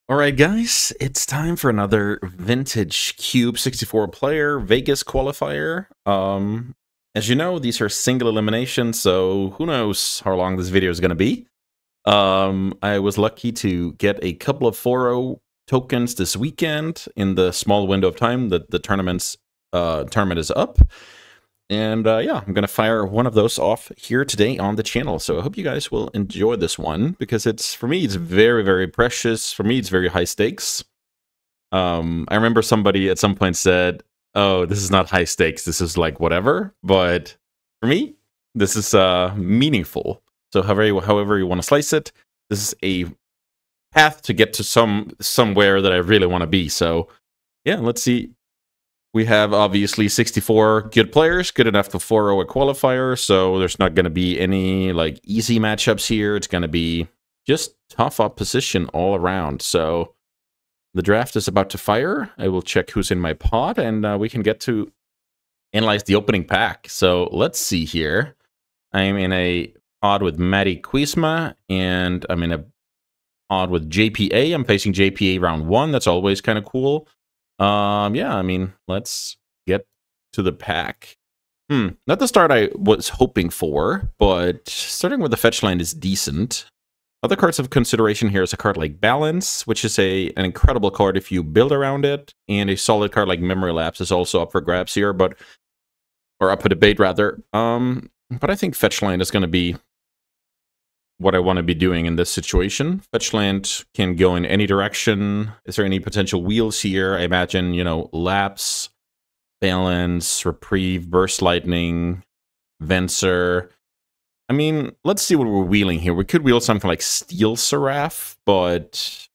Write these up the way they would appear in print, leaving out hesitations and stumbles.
Alright guys, it's time for another vintage Cube 64 player Vegas qualifier. As you know, these are single eliminations, so who knows how long this video is going to be. I was lucky to get a couple of 4-0 tokens this weekend in the small window of time that the tournament is up. And yeah, I'm going to fire one of those off here today on the channel. So I hope you guys will enjoy this one because for me, it's very, very precious. For me, it's very high stakes. I remember somebody at some point said, oh, this is not high stakes. This is like whatever. But for me, this is meaningful. So however you want to slice it, this is a path to get to somewhere that I really want to be. So yeah, let's see. We have, obviously, 64 good players, good enough to 4-0 a qualifier, so there's not going to be any, like, easy matchups here. It's going to be just tough opposition all around. So the draft is about to fire. I will check who's in my pod, and we can get to analyze the opening pack. So let's see here. I'm in a pod with Matty Quisma, and I'm in a pod with JPA. I'm facing JPA round 1. That's always kind of cool. Yeah, I mean, let's get to the pack. Not the start I was hoping for, but starting with the fetch line is decent. Other cards of consideration here is a card like Balance, which is an incredible card if you build around it, and a solid card like Memory Lapse is also up for grabs here, or up for debate rather. But I think fetch line is going to be what I want to be doing in this situation. Fetch land can go in any direction. Is there any potential wheels here? I imagine, you know, Lapse, Balance, Reprieve, Burst Lightning, Venser. I mean, let's see what we're wheeling here. We could wheel something like Steel Seraph, but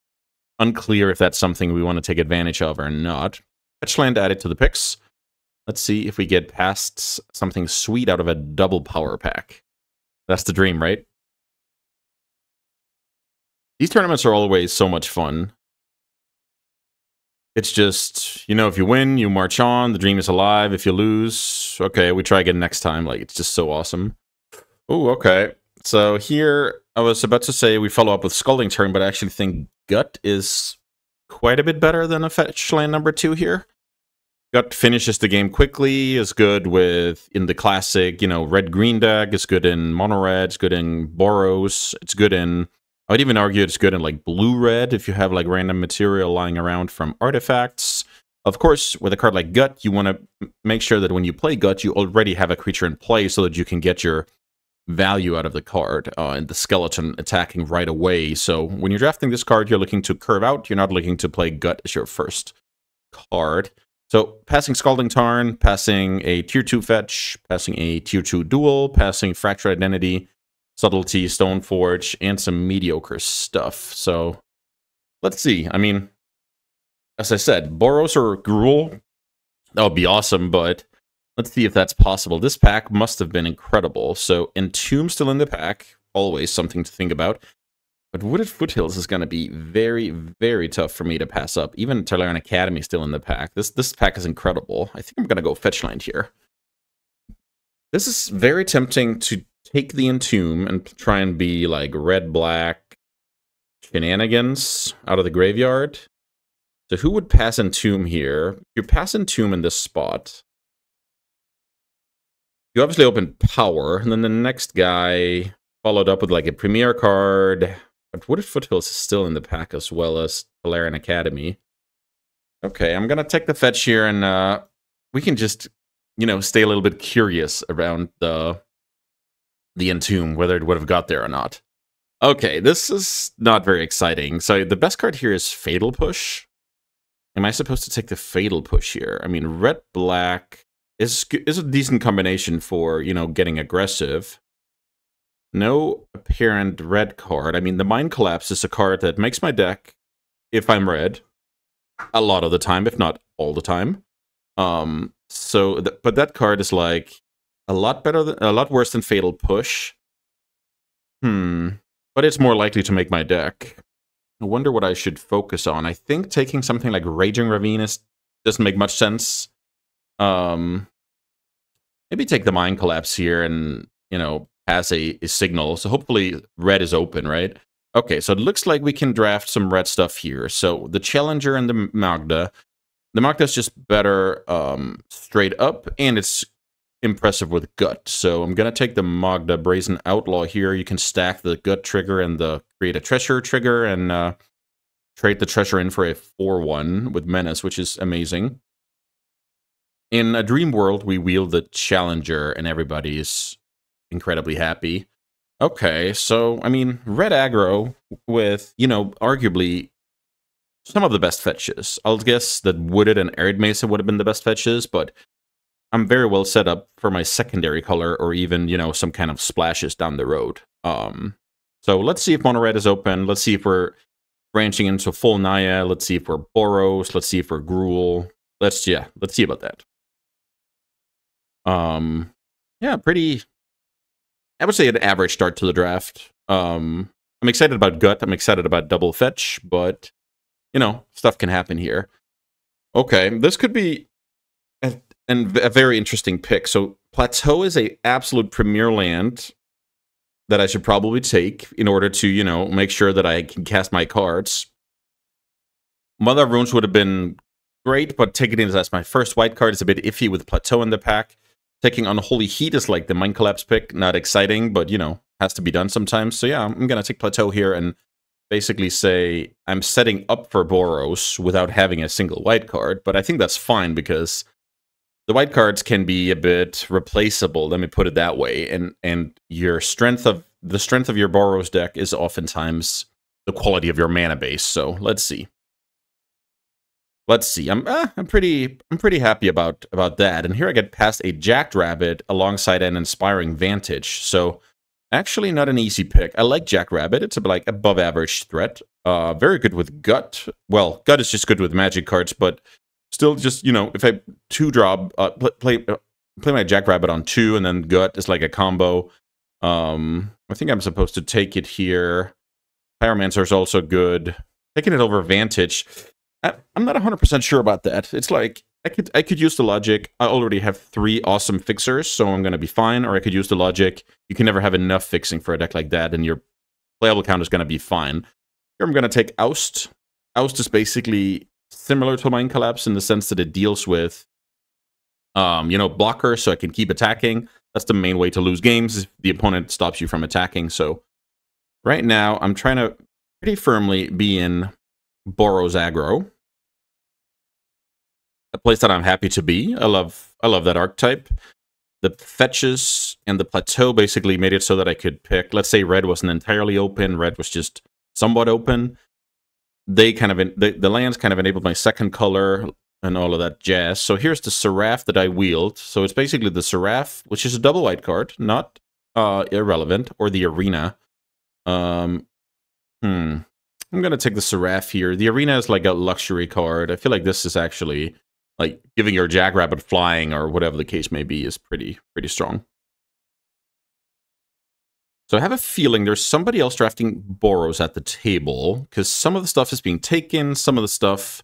unclear if that's something we want to take advantage of or not. Fetch land added to the picks. Let's see if we get past something sweet out of a double power pack. That's the dream, right? These tournaments are always so much fun. It's just, you know, if you win, you march on. The dream is alive. If you lose, okay, we try again next time. Like, it's just so awesome. Oh, okay. So here, I was about to say we follow up with Scalding Turn, but I actually think Gut is quite a bit better than a fetch land number 2 here. Gut finishes the game quickly, is good in the classic, you know, red-green deck, is good in mono-red, it's good in Boros, it's good in... I would even argue it's good in like blue-red if you have like random material lying around from artifacts. Of course, with a card like Gut, you want to make sure that when you play Gut, you already have a creature in play so that you can get your value out of the card and the skeleton attacking right away. So when you're drafting this card, you're looking to curve out. You're not looking to play Gut as your first card. So passing Scalding Tarn, passing a tier 2 fetch, passing a tier 2 duel, passing Fractured Identity, Subtlety, Stoneforge, and some mediocre stuff. So, let's see. I mean, as I said, Boros or Gruul, that would be awesome, but let's see if that's possible. This pack must have been incredible. So, Entomb still in the pack, always something to think about. But Wooded Foothills is going to be very, very tough for me to pass up. Even Tolarian Academy still in the pack. This pack is incredible. I think I'm going to go Fetchland here. This is very tempting to take the Entomb and try and be like red-black shenanigans out of the graveyard. So who would pass Entomb here? You pass Entomb in this spot. You obviously open Power, and then the next guy followed up with like a Premier card. But Wooded Foothills is still in the pack as well as Tolarian Academy. Okay, I'm gonna take the fetch here, and we can just, you know, stay a little bit curious around the Entomb, whether it would have got there or not. Okay, this is not very exciting. So the best card here is Fatal Push. Am I supposed to take the Fatal Push here? I mean, red-black is a decent combination for, you know, getting aggressive. No apparent red card. I mean, the Mind Collapse is a card that makes my deck, if I'm red, a lot of the time, if not all the time. But that card is like a lot worse than Fatal Push. But it's more likely to make my deck. I wonder what I should focus on. I think taking something like Raging Ravine doesn't make much sense. Maybe take the Mind Collapse here and, you know, pass a signal. So hopefully red is open, right? Okay, so it looks like we can draft some red stuff here. So the Challenger and the Magda. The Magda's just better straight up, and it's impressive with Gut. So I'm going to take the Magda Brazen Outlaw here. You can stack the Gut trigger and the Create a Treasure trigger and trade the Treasure in for a 4/1 with Menace, which is amazing. In a dream world, we wield the Challenger, and everybody is incredibly happy. Okay, so, I mean, red aggro with, you know, arguably some of the best fetches. I'll guess that Wooded and Arid Mesa would have been the best fetches, but I'm very well set up for my secondary color or even, you know, some kind of splashes down the road. So let's see if Mono Red is open. Let's see if we're branching into full Naya. Let's see if we're Boros. Let's see if we're Gruul. Let's see about that. Yeah, pretty... I would say an average start to the draft. I'm excited about Gut. I'm excited about Double Fetch, but, you know, stuff can happen here. Okay, this could be a very interesting pick. So Plateau is a absolute premier land that I should probably take in order to, you know, make sure that I can cast my cards. Mother of Runes would have been great, but taking it as my first white card is a bit iffy with Plateau in the pack. Taking Unholy Heat is like the Mind Collapse pick. Not exciting, but, you know, has to be done sometimes. So yeah, I'm going to take Plateau here and basically say I'm setting up for Boros without having a single white card. But I think that's fine because the white cards can be a bit replaceable, let me put it that way. And your strength of your Boros deck is oftentimes the quality of your mana base. So let's see. Let's see. I'm pretty happy about that. And here I get past a Jackrabbit alongside an Inspiring Vantage. So actually not an easy pick. I like Jackrabbit. It's like above average threat. Very good with Gut. Well, Gut is just good with magic cards, but still just, you know, if I 2-drop, play my Jackrabbit on 2 and then Gut is like a combo. I think I'm supposed to take it here. Pyromancer is also good. Taking it over Vantage. I'm not 100% sure about that. It's like, I could use the logic. I already have 3 awesome fixers, so I'm going to be fine. Or I could use the logic. You can never have enough fixing for a deck like that, and your playable count is going to be fine. Here I'm going to take Oust. Oust is basically similar to Mind Collapse in the sense that it deals with, you know, blockers, so I can keep attacking. That's the main way to lose games, if the opponent stops you from attacking. So right now, I'm trying to pretty firmly be in Boros aggro. A place that I'm happy to be. I love that archetype. The fetches and the Plateau basically made it so that I could pick, let's say red wasn't entirely open, red was just somewhat open. They kind of, the lands kind of enabled my second color and all of that jazz. So here's the Seraph that I wield. So it's basically the Seraph, which is a double white card, not irrelevant, or the Arena. I'm going to take the Seraph here. The Arena is like a luxury card. I feel like this is actually, like, giving your Jackrabbit flying or whatever the case may be is pretty strong. So I have a feeling there's somebody else drafting Boros at the table, because some of the stuff is being taken, some of the stuff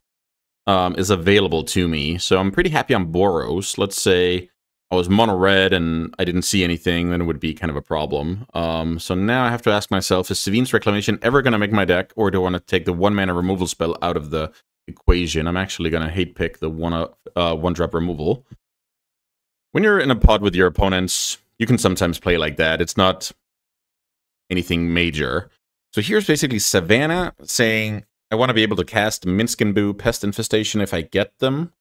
is available to me. So I'm pretty happy on Boros. Let's say I was mono red and I didn't see anything, then it would be kind of a problem. So now I have to ask myself, is Sevin's Reclamation ever going to make my deck, or do I want to take the 1-mana removal spell out of the equation? I'm actually going to hate pick the 1-drop removal. When you're in a pod with your opponents, you can sometimes play like that. It's not anything major. So here's basically Savannah saying, I want to be able to cast Minsk and Boo, Pest Infestation if I get them.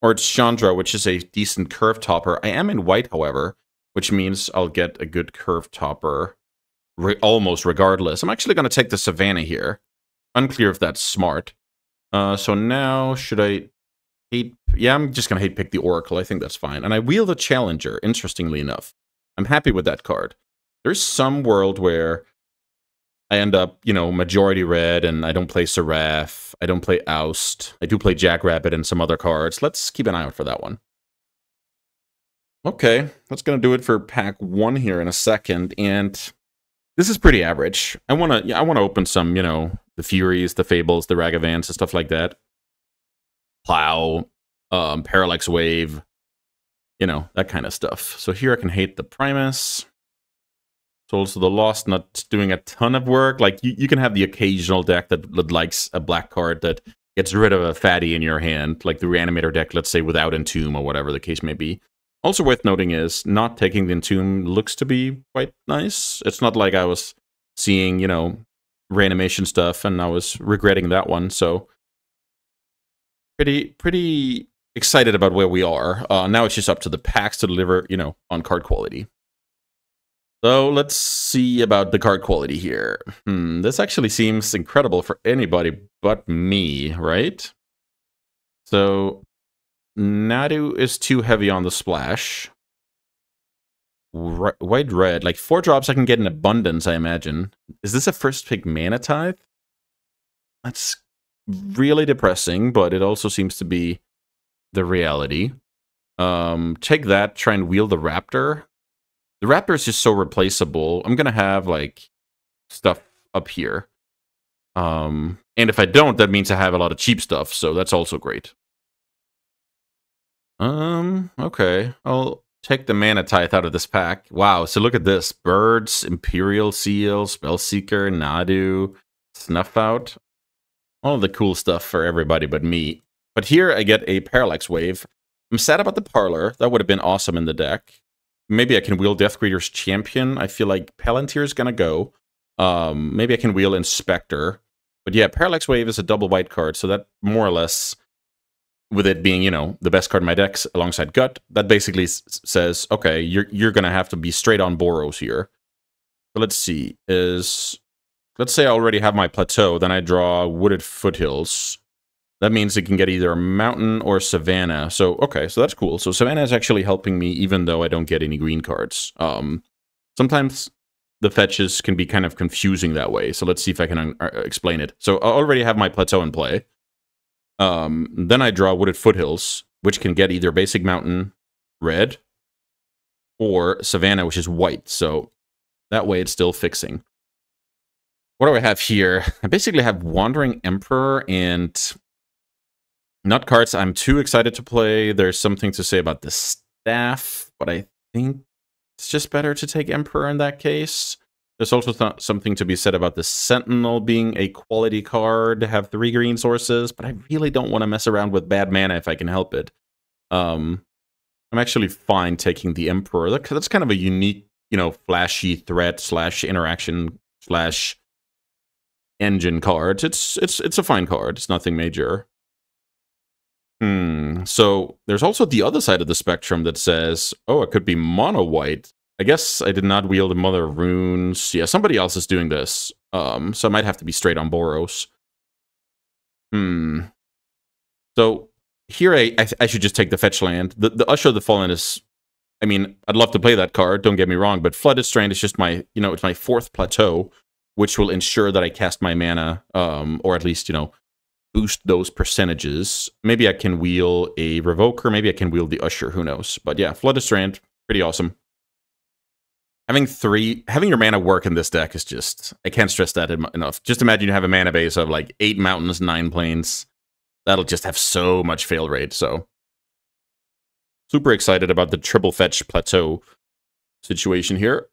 Or it's Chandra, which is a decent curve topper. I am in white, however, which means I'll get a good curve topper almost regardless. I'm actually going to take the Savannah here. Unclear if that's smart. So now, should I hate... Yeah, I'm just going to hate pick the Oracle. I think that's fine. And I wield a Challenger, interestingly enough. I'm happy with that card. There's some world where I end up, you know, majority red, and I don't play Seraph, I don't play Oust, I do play Jackrabbit and some other cards. Let's keep an eye out for that one. Okay, that's going to do it for pack 1 here in a second, and this is pretty average. I want to open some, you know, the Furies, the Fables, the Ragavans, and stuff like that. Plow, Parallax Wave, you know, that kind of stuff. So here I can hate the Primus. So also the Lost not doing a ton of work. Like, you can have the occasional deck that likes a black card that gets rid of a fatty in your hand, like the Reanimator deck, let's say, without Entomb or whatever the case may be. Also worth noting is not taking the Entomb looks to be quite nice. It's not like I was seeing, you know, reanimation stuff and I was regretting that one. So pretty excited about where we are. Now it's just up to the packs to deliver, you know, on card quality. So let's see about the card quality here. This actually seems incredible for anybody but me, right? So Nadu is too heavy on the splash. White red, like 4 drops I can get in abundance, I imagine. Is this a first pick mana type? That's really depressing, but it also seems to be the reality. Take that, try and wheel the Raptor. The Raptor is just so replaceable. I'm gonna have like stuff up here. And if I don't, that means I have a lot of cheap stuff, so that's also great. Okay. I'll take the Mana Tithe out of this pack. Wow, so look at this. Birds, Imperial Seal, Spellseeker, Nadu, Snuff Out. All the cool stuff for everybody but me. But here I get a Parallax Wave. I'm sad about the Parlor. That would have been awesome in the deck. Maybe I can wheel Deathgreeter's Champion. I feel like Palantir's gonna go. Maybe I can wheel Inspector. But yeah, Parallax Wave is a double white card, so that more or less, with it being, you know, the best card in my decks alongside Gut, that basically says, okay, you're gonna have to be straight on Boros here. But let's see, let's say I already have my Plateau, then I draw Wooded Foothills. That means it can get either a mountain or Savannah. So, okay, so that's cool. So Savannah is actually helping me even though I don't get any green cards. Sometimes the fetches can be kind of confusing that way. So let's see if I can explain it. So I already have my Plateau in play. Then I draw Wooded Foothills, which can get either basic mountain, red, or Savannah, which is white. So that way it's still fixing. What do I have here? I basically have Wandering Emperor and not cards I'm too excited to play. There's something to say about the staff, but I think it's just better to take Emperor in that case. There's also something to be said about the Sentinel being a quality card to have 3 green sources, but I really don't want to mess around with bad mana if I can help it. I'm actually fine taking the Emperor. That's kind of a unique, you know, flashy threat / interaction / engine card. It's a fine card. It's nothing major. So there's also the other side of the spectrum that says, oh, it could be mono white. I guess I did not wield a Mother of Runes. Yeah, somebody else is doing this. So I might have to be straight on Boros. So here I should just take the fetch land. The Usher of the Fallen is, I mean, I'd love to play that card, don't get me wrong, but Flooded Strand is just my, you know, it's my 4th Plateau, which will ensure that I cast my mana, or at least, you know, boost those percentages. Maybe I can wheel a Revoker, maybe I can wheel the Usher, who knows. But yeah, Flooded Strand, pretty awesome. Having your mana work in this deck is just, I can't stress that enough. Just imagine you have a mana base of like 8 mountains, 9 plains. That'll just have so much fail rate, so. Super excited about the triple fetch Plateau situation here.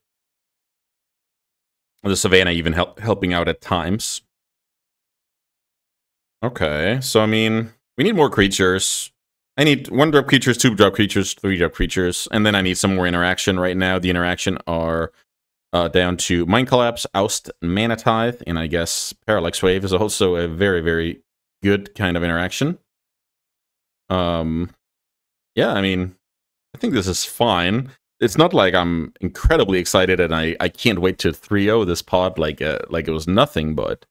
The Savannah even helping out at times. Okay, so I mean, we need more creatures. I need 1-drop creatures, 2-drop creatures, 3-drop creatures, and then I need some more interaction. Right now, the interaction are down to Mind Collapse, Oust, Mana Tithe, and I guess Parallax Wave is also a very, very good kind of interaction. Yeah, I mean, I think this is fine. It's not like I'm incredibly excited and I can't wait to 3-0 this pod like it was nothing, but,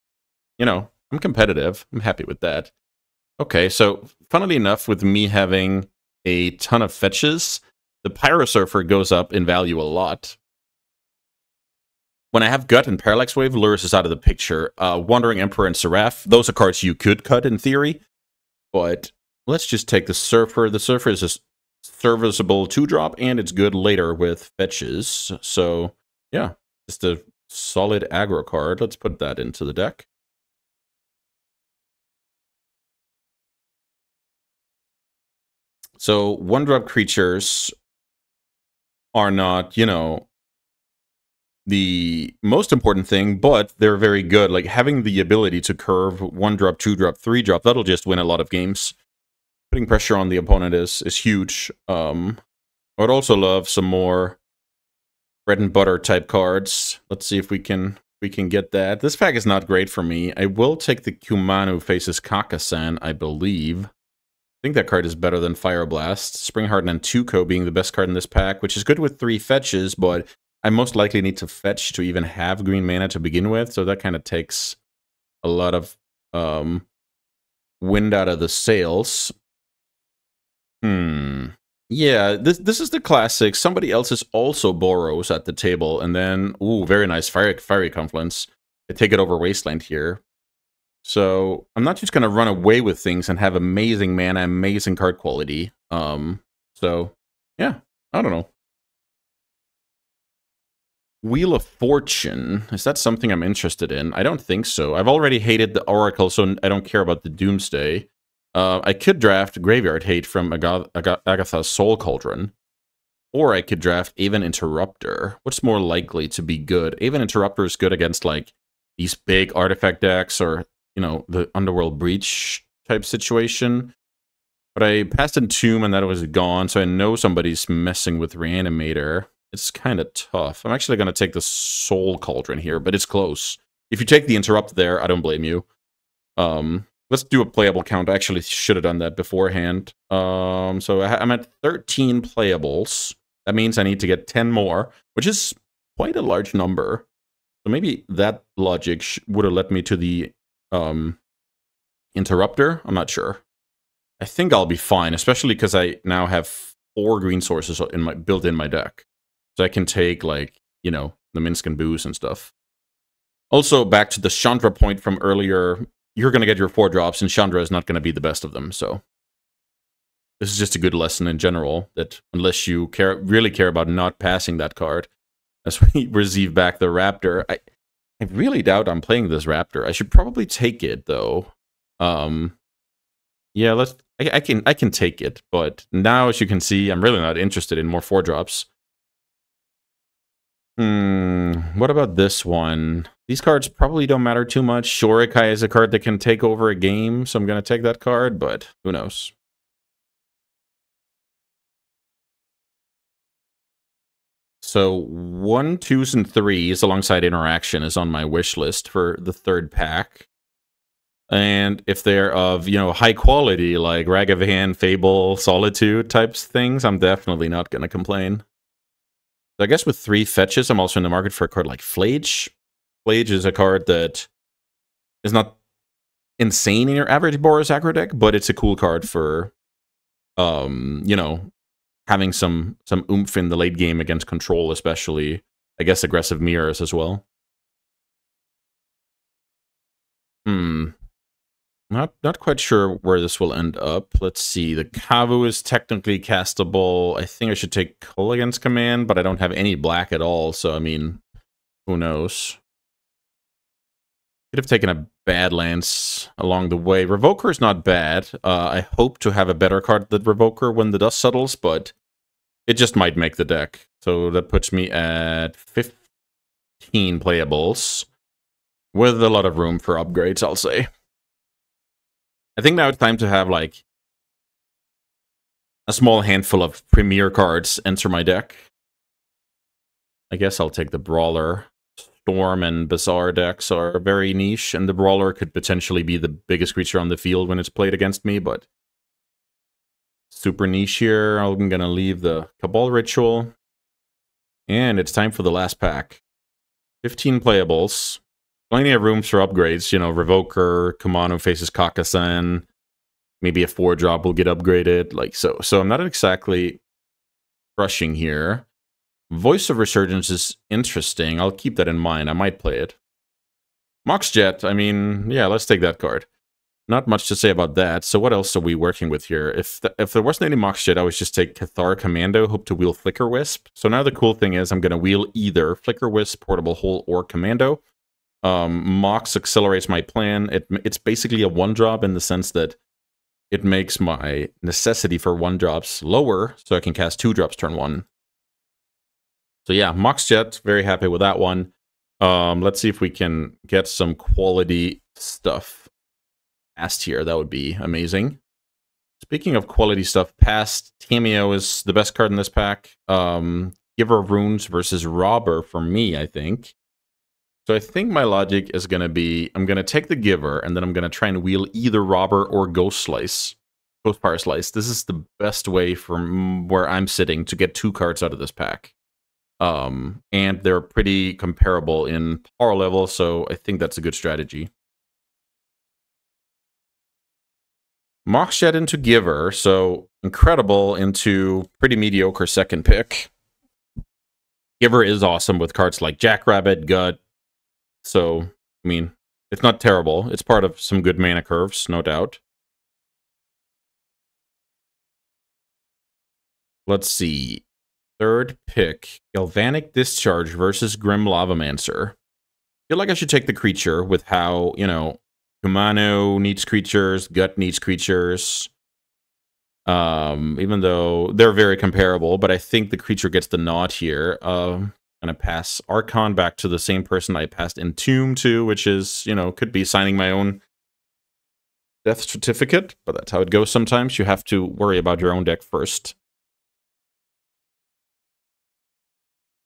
you know, I'm competitive. I'm happy with that. Okay, so funnily enough, with me having a ton of fetches, the Pyrosurfer goes up in value a lot. When I have Gut and Parallax Wave, Lurrus is out of the picture. Wandering Emperor and Seraph, those are cards you could cut in theory, but let's just take the Surfer. The Surfer is a serviceable 2-drop, and it's good later with fetches. So, yeah, just a solid aggro card. Let's put that into the deck. So 1-drop creatures are not, you know, the most important thing, but they're very good. Like having the ability to curve 1-drop, 2-drop, 3-drop, that'll just win a lot of games. Putting pressure on the opponent is huge. I would also love some more bread and butter type cards. Let's see if we can get that. This pack is not great for me. I will take the Kumano faces Kakasan, I believe. I think that card is better than Fire Blast. Springheart and Tuco being the best card in this pack, which is good with 3 fetches, but I most likely need to fetch to even have green mana to begin with, so that kind of takes a lot of wind out of the sails. Yeah, this is the classic. Somebody else is also Boros at the table, and then, ooh, very nice Fiery Confluence. I take it over Wasteland here. So I'm not just going to run away with things and have amazing mana, amazing card quality. So, yeah, I don't know. Wheel of Fortune. Is that something I'm interested in? I don't think so. I've already hated the Oracle, so I don't care about the Doomsday. I could draft Graveyard Hate from Agatha's Soul Cauldron. Or I could draft Aven Interrupter. What's more likely to be good? Aven Interrupter is good against, like, these big artifact decks or, you know, the Underworld Breach type situation. But I passed Entomb and that was gone, so I know somebody's messing with Reanimator. It's kind of tough. I'm actually going to take the Soul Cauldron here, but it's close. If you take the Interrupt there, I don't blame you. Let's do a playable count. I actually should have done that beforehand. So I'm at 13 playables. That means I need to get 10 more, which is quite a large number. So maybe that logic would have led me to the Interrupter. I'm not sure. I think I'll be fine, especially because I now have 4 green sources built in my deck. So I can take, like, you know, the Minsk and Booze and stuff. Also, back to the Chandra point from earlier, you're going to get your 4 drops, and Chandra is not going to be the best of them, so this is just a good lesson in general, that unless you really care about not passing that card, as we receive back the Raptor, I really doubt I'm playing this Raptor. I should probably take it, though. Yeah, I can take it, but now, as you can see, I'm really not interested in more 4 drops. What about this one? These cards probably don't matter too much. Shorikai is a card that can take over a game, so I'm going to take that card, but who knows? So 1, 2s, and 3s alongside Interaction is on my wish list for the 3rd pack. And if they're of, you know, high quality, like Ragavan, Fable, Solitude types things, I'm definitely not going to complain. So I guess with 3 fetches, I'm also in the market for a card like Flage. Flage is a card that is not insane in your average Boros aggro deck, but it's a cool card for, you know, having some oomph in the late game against control, especially. I guess aggressive mirrors as well. Not quite sure where this will end up. Let's see. The Kavu is technically castable. I think I should take Kolaghan's Command, but I don't have any black at all, so I mean, who knows? Could have taken a Badlands along the way. Revoker is not bad. I hope to have a better card than Revoker when the dust settles, but it just might make the deck. So that puts me at 15 playables, with a lot of room for upgrades, I'll say. I think now it's time to have, like, a small handful of premier cards enter my deck. I guess I'll take the Brawler. Storm and Bazaar decks are very niche, and the Brawler could potentially be the biggest creature on the field when it's played against me, but super niche here. I'm going to leave the Cabal Ritual. And it's time for the last pack. 15 playables. Plenty of rooms for upgrades, you know, Revoker, Kumano faces Kakasan, maybe a 4-drop will get upgraded, like so. So I'm not exactly crushing here. Voice of Resurgence is interesting. I'll keep that in mind. I might play it. Moxjet, I mean, yeah, let's take that card. Not much to say about that. So what else are we working with here? If there wasn't any Moxjet, I would just take Cathar Commando, hope to wheel Flicker Wisp. So now the cool thing is I'm going to wheel either Flicker Wisp, Portable Hole, or Commando. Mox accelerates my plan. It's basically a 1-drop in the sense that it makes my necessity for 1-drops lower, so I can cast 2 drops turn 1. So yeah, Moxjet, very happy with that one. Let's see if we can get some quality stuff past here. That would be amazing. Speaking of quality stuff, past Tameo is the best card in this pack. Giver of Runes versus Robber for me, I think. So I think my logic is going to be, I'm going to take the Giver, and then I'm going to try and wheel either Robber or Ghost Slice. Ghostfire Slice. This is the best way from where I'm sitting to get 2 cards out of this pack. And they're pretty comparable in power level, so I think that's a good strategy. Moxjet into Giver, so Incredible into pretty mediocre second pick. Giver is awesome with cards like Jackrabbit, Gut. So, I mean, it's not terrible. It's part of some good mana curves, no doubt. Let's see. Third pick, Galvanic Discharge versus Grim Lavamancer. I feel like I should take the creature with how, you know, Kumano needs creatures, Gut needs creatures. Even though they're very comparable, but I think the creature gets the nod here. I'm going to pass Archon back to the same person I passed Entomb to, which is, you know, could be signing my own death certificate, but that's how it goes sometimes. You have to worry about your own deck first.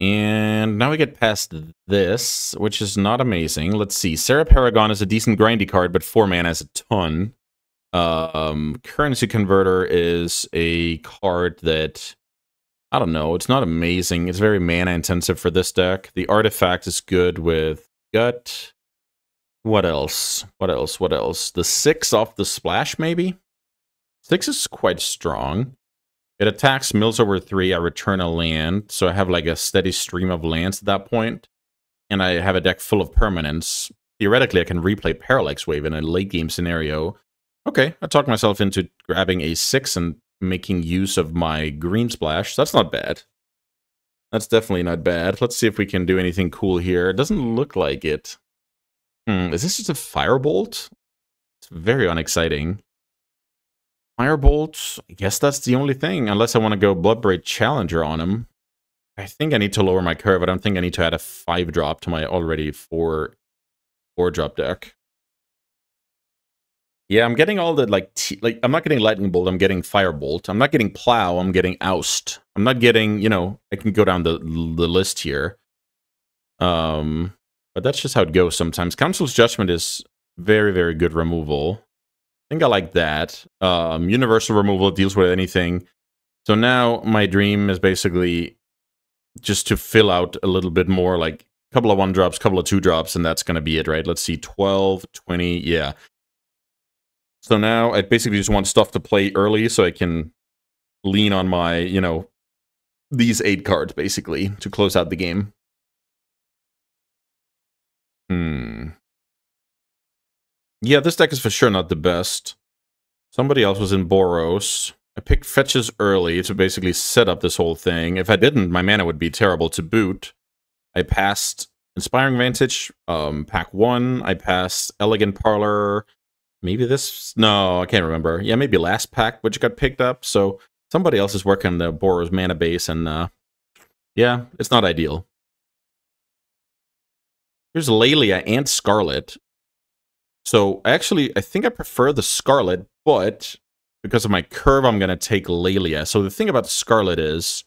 And now we get past this, which is not amazing. Let's see. Serra Paragon is a decent grindy card, but 4 mana is a ton. Currency Converter is a card that, I don't know, it's not amazing. It's very mana intensive for this deck. The Artifact is good with Gut. What else? What else? What else? The 6 off the splash, maybe? 6 is quite strong. It attacks, mills over 3, I return a land, so I have like a steady stream of lands at that point, and I have a deck full of permanents. Theoretically, I can replay Parallax Wave in a late-game scenario. Okay, I talked myself into grabbing a 6 and making use of my green splash. That's not bad. That's definitely not bad. Let's see if we can do anything cool here. It doesn't look like it. Is this just a Firebolt? It's very unexciting. Firebolt, I guess that's the only thing, unless I want to go Bloodbraid Challenger on him. I think I need to lower my curve. I don't think I need to add a 5-drop to my already 4-drop deck. Yeah, I'm getting all the, like, I'm not getting Lightning Bolt, I'm getting Firebolt. I'm not getting Plow, I'm getting Oust. I'm not getting, you know, I can go down the list here. But that's just how it goes sometimes. Council's Judgment is very, very good removal. I think I like that. Universal removal deals with anything. So now my dream is basically just to fill out a little bit more, like a couple of 1-drops, couple of 2-drops, and that's going to be it, right? Let's see, 12, 20, yeah. So now I basically just want stuff to play early so I can lean on my, you know, these 8 cards, basically, to close out the game. Yeah, this deck is for sure not the best. Somebody else was in Boros. I picked fetches early to basically set up this whole thing. If I didn't, my mana would be terrible to boot. I passed Inspiring Vantage, pack 1. I passed Elegant Parlor. Maybe this? No, I can't remember. Yeah, maybe last pack, which got picked up. So somebody else is working on the Boros mana base, and yeah, it's not ideal. Here's Lelia and Scarlet. So actually, I think I prefer the Scarlet, but because of my curve, I'm going to take Lelia. So the thing about Scarlet is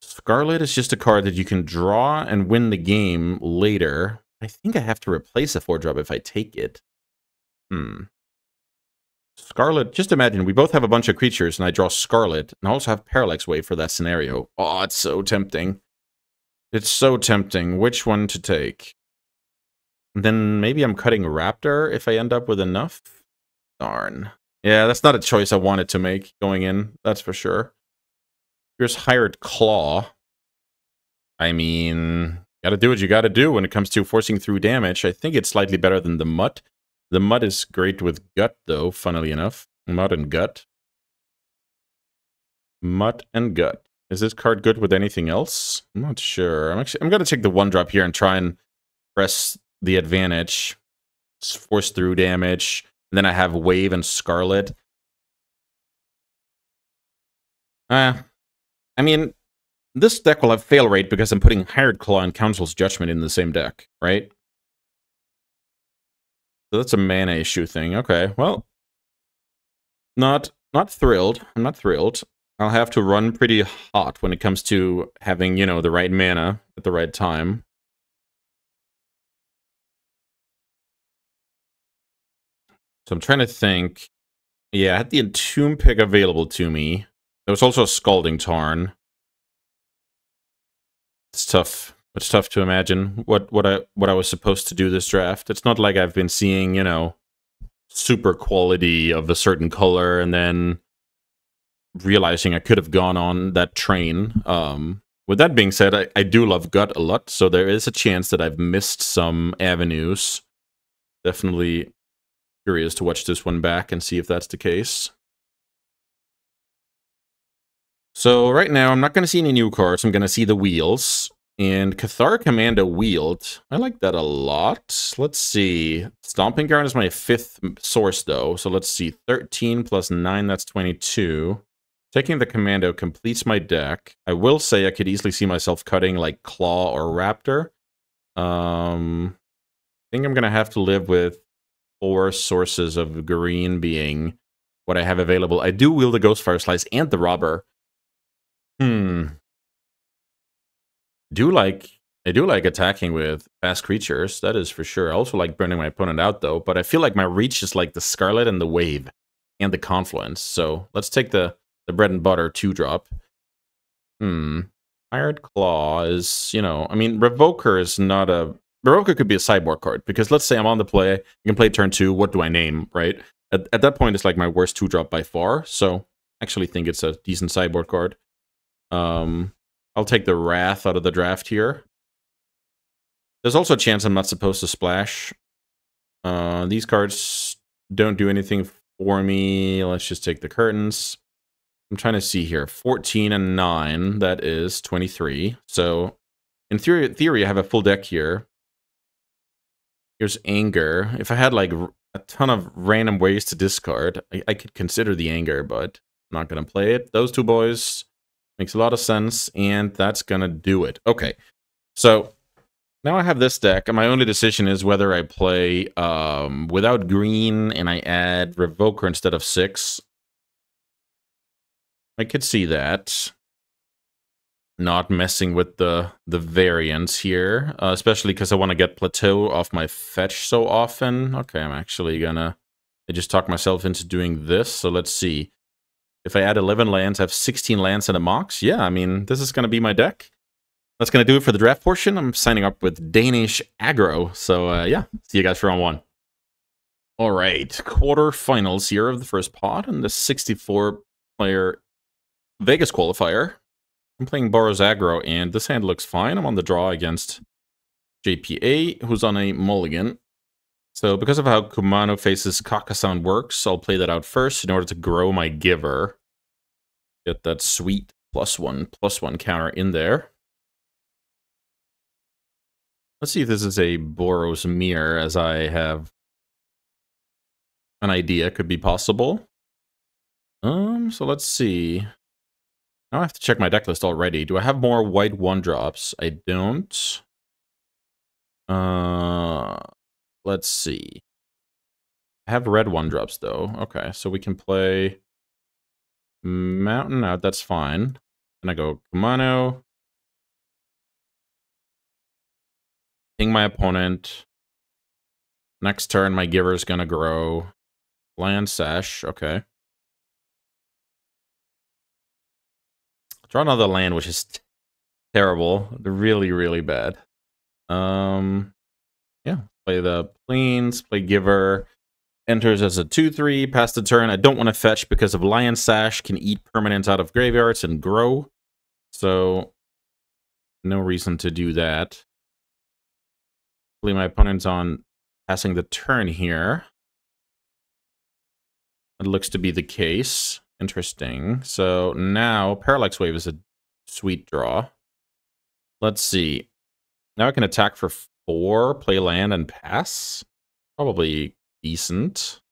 just a card that you can draw and win the game later. I think I have to replace a 4-drop if I take it. Scarlet, just imagine, we both have a bunch of creatures, and I draw Scarlet, and I also have Parallax Wave for that scenario. Oh, it's so tempting. It's so tempting. Which one to take? Then maybe I'm cutting Raptor if I end up with enough? Darn. Yeah, that's not a choice I wanted to make going in, that's for sure. Here's Hired Claw. I mean, gotta do what you gotta do when it comes to forcing through damage. I think it's slightly better than the Mutt. The Mutt is great with Gut, though, funnily enough. Mutt and Gut. Mutt and Gut. Is this card good with anything else? I'm not sure. I'm gonna take the 1-drop here and try and press the advantage. Force through damage. And then I have Wave and Scarlet. I mean, this deck will have fail rate because I'm putting Hired Claw and Council's Judgment in the same deck, right? So that's a mana issue thing. Okay, well, not thrilled. I'm not thrilled. I'll have to run pretty hot when it comes to having, you know, the right mana at the right time. So I'm trying to think. Yeah, I had the Entomb pick available to me. There was also a Scalding Tarn. It's tough. It's tough to imagine what I was supposed to do this draft. It's not like I've been seeing, you know, super quality of a certain color and then realizing I could have gone on that train. With that being said, I do love Gut a lot, so there is a chance that I've missed some avenues. Definitely curious to watch this one back and see if that's the case. So right now, I'm not going to see any new cards. I'm going to see the wheels. And Cathar Commando Wield. I like that a lot. Let's see. Stomping Ground is my 5th source, though. So let's see. 13 plus 9, that's 22. Taking the Commando completes my deck. I will say I could easily see myself cutting, like, Claw or Raptor. I think I'm going to have to live with 4 sources of green being what I have available. I do wield the Ghostfire Slice and the Robber. I do like attacking with fast creatures, that is for sure. I also like burning my opponent out, though, but I feel like my reach is like the Scarlet and the Wave and the Confluence. So let's take the bread and butter 2-drop. Hired Claw is, you know, I mean, Revoker is not a... Revoker could be a sideboard card, because let's say I'm on the play, you can play turn 2, what do I name, right? At that point, it's like my worst 2-drop by far, so I actually think it's a decent sideboard card. I'll take the Wrath out of the draft here. There's also a chance I'm not supposed to splash. These cards don't do anything for me. Let's just take the Curtains. I'm trying to see here. 14 and 9, that is 23. So, in theory, I have a full deck here. Here's Anger. If I had, like, a ton of random ways to discard, I could consider the Anger, but I'm not going to play it. Those two boys makes a lot of sense, and that's going to do it. Okay, so now I have this deck, and my only decision is whether I play without green and I add Revoker instead of 6. I could see that. Not messing with the variants here, especially because I want to get Plateau off my fetch so often. Okay, I'm actually gonna... I just talked myself into doing this, so let's see. If I add 11 lands, I have 16 lands and a Mox. Yeah, I mean, this is going to be my deck. That's going to do it for the draft portion. I'm signing up with Danish Aggro. So, yeah, see you guys for round 1. All right, quarterfinals here of the first pot and the 64-player Vegas qualifier. I'm playing Boros Aggro, and this hand looks fine. I'm on the draw against JPA, who's on a mulligan. So because of how Kumano faces Kakasan works, I'll play that out first in order to grow my giver. Get that sweet +1/+1 counter in there. Let's see if this is a Boros Mirror, as I have an idea could be possible. So let's see. Now I have to check my deck list already. Do I have more white 1-drops? I don't. Let's see. I have red 1-drops, though. Okay, so we can play Mountain out. That's fine. And I go Kumano. Ping my opponent. Next turn, my giver is going to grow. Land Sash. Okay. Draw another land, which is terrible. Really, really bad. Yeah. Play the Plains. Play Giver. Enters as a 2/3. Pass the turn. I don't want to fetch because of Lion Sash. Can eat permanents out of graveyards and grow. So, no reason to do that. Hopefully my opponent's on passing the turn here. It looks to be the case. Interesting. So now Parallax Wave is a sweet draw. Let's see. Now I can attack for 4, play land, and pass. Probably decent.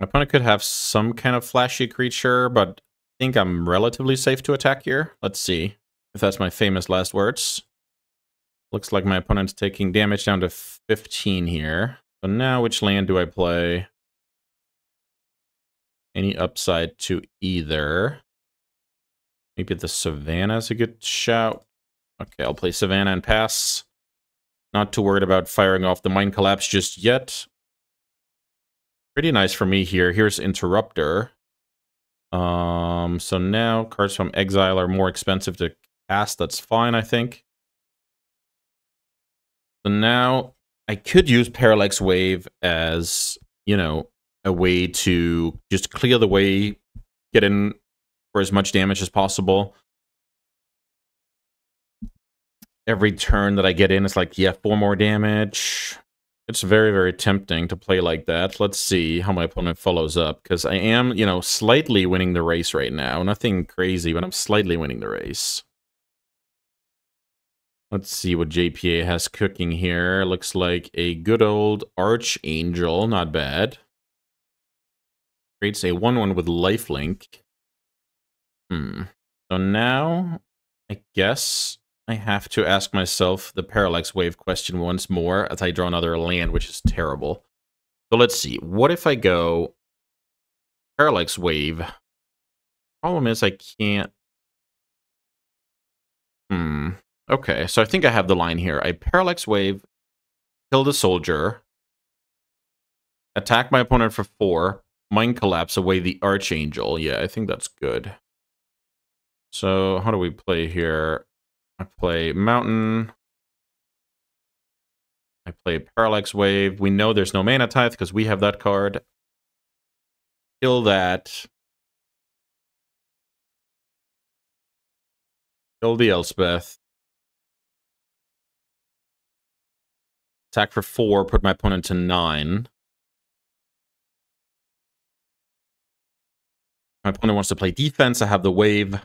My opponent could have some kind of flashy creature, but I think I'm relatively safe to attack here. Let's see if that's my famous last words. Looks like my opponent's taking damage down to 15 here. So now which land do I play? Any upside to either. Maybe the Savannah is a good shout. Okay, I'll play Savannah and pass. Not too worried about firing off the Mind Collapse just yet. Pretty nice for me here. Here's Interrupter. So now cards from Exile are more expensive to cast. That's fine, I think. So now I could use Parallax Wave as, you know, a way to just clear the way, get in for as much damage as possible. Every turn that I get in, it's like, yeah, 4 more damage. It's very, very tempting to play like that. Let's see how my opponent follows up, because I am, you know, slightly winning the race right now. Nothing crazy, but I'm slightly winning the race. Let's see what JPA has cooking here. Looks like a good old Archangel. Not bad. Creates a 1/1 with lifelink. So now, I guess I have to ask myself the Parallax Wave question once more as I draw another land, which is terrible. So let's see. What if I go Parallax Wave? Problem is I can't... Okay, so I think I have the line here. I Parallax Wave, kill the soldier, attack my opponent for 4, Mind Collapse away the Archangel. Yeah, I think that's good. So how do we play here? I play Mountain. I play Parallax Wave. We know there's no Mana Tithe because we have that card. Kill that. Kill the Elspeth. Attack for 4, put my opponent to 9. My opponent wants to play defense. I have the wave.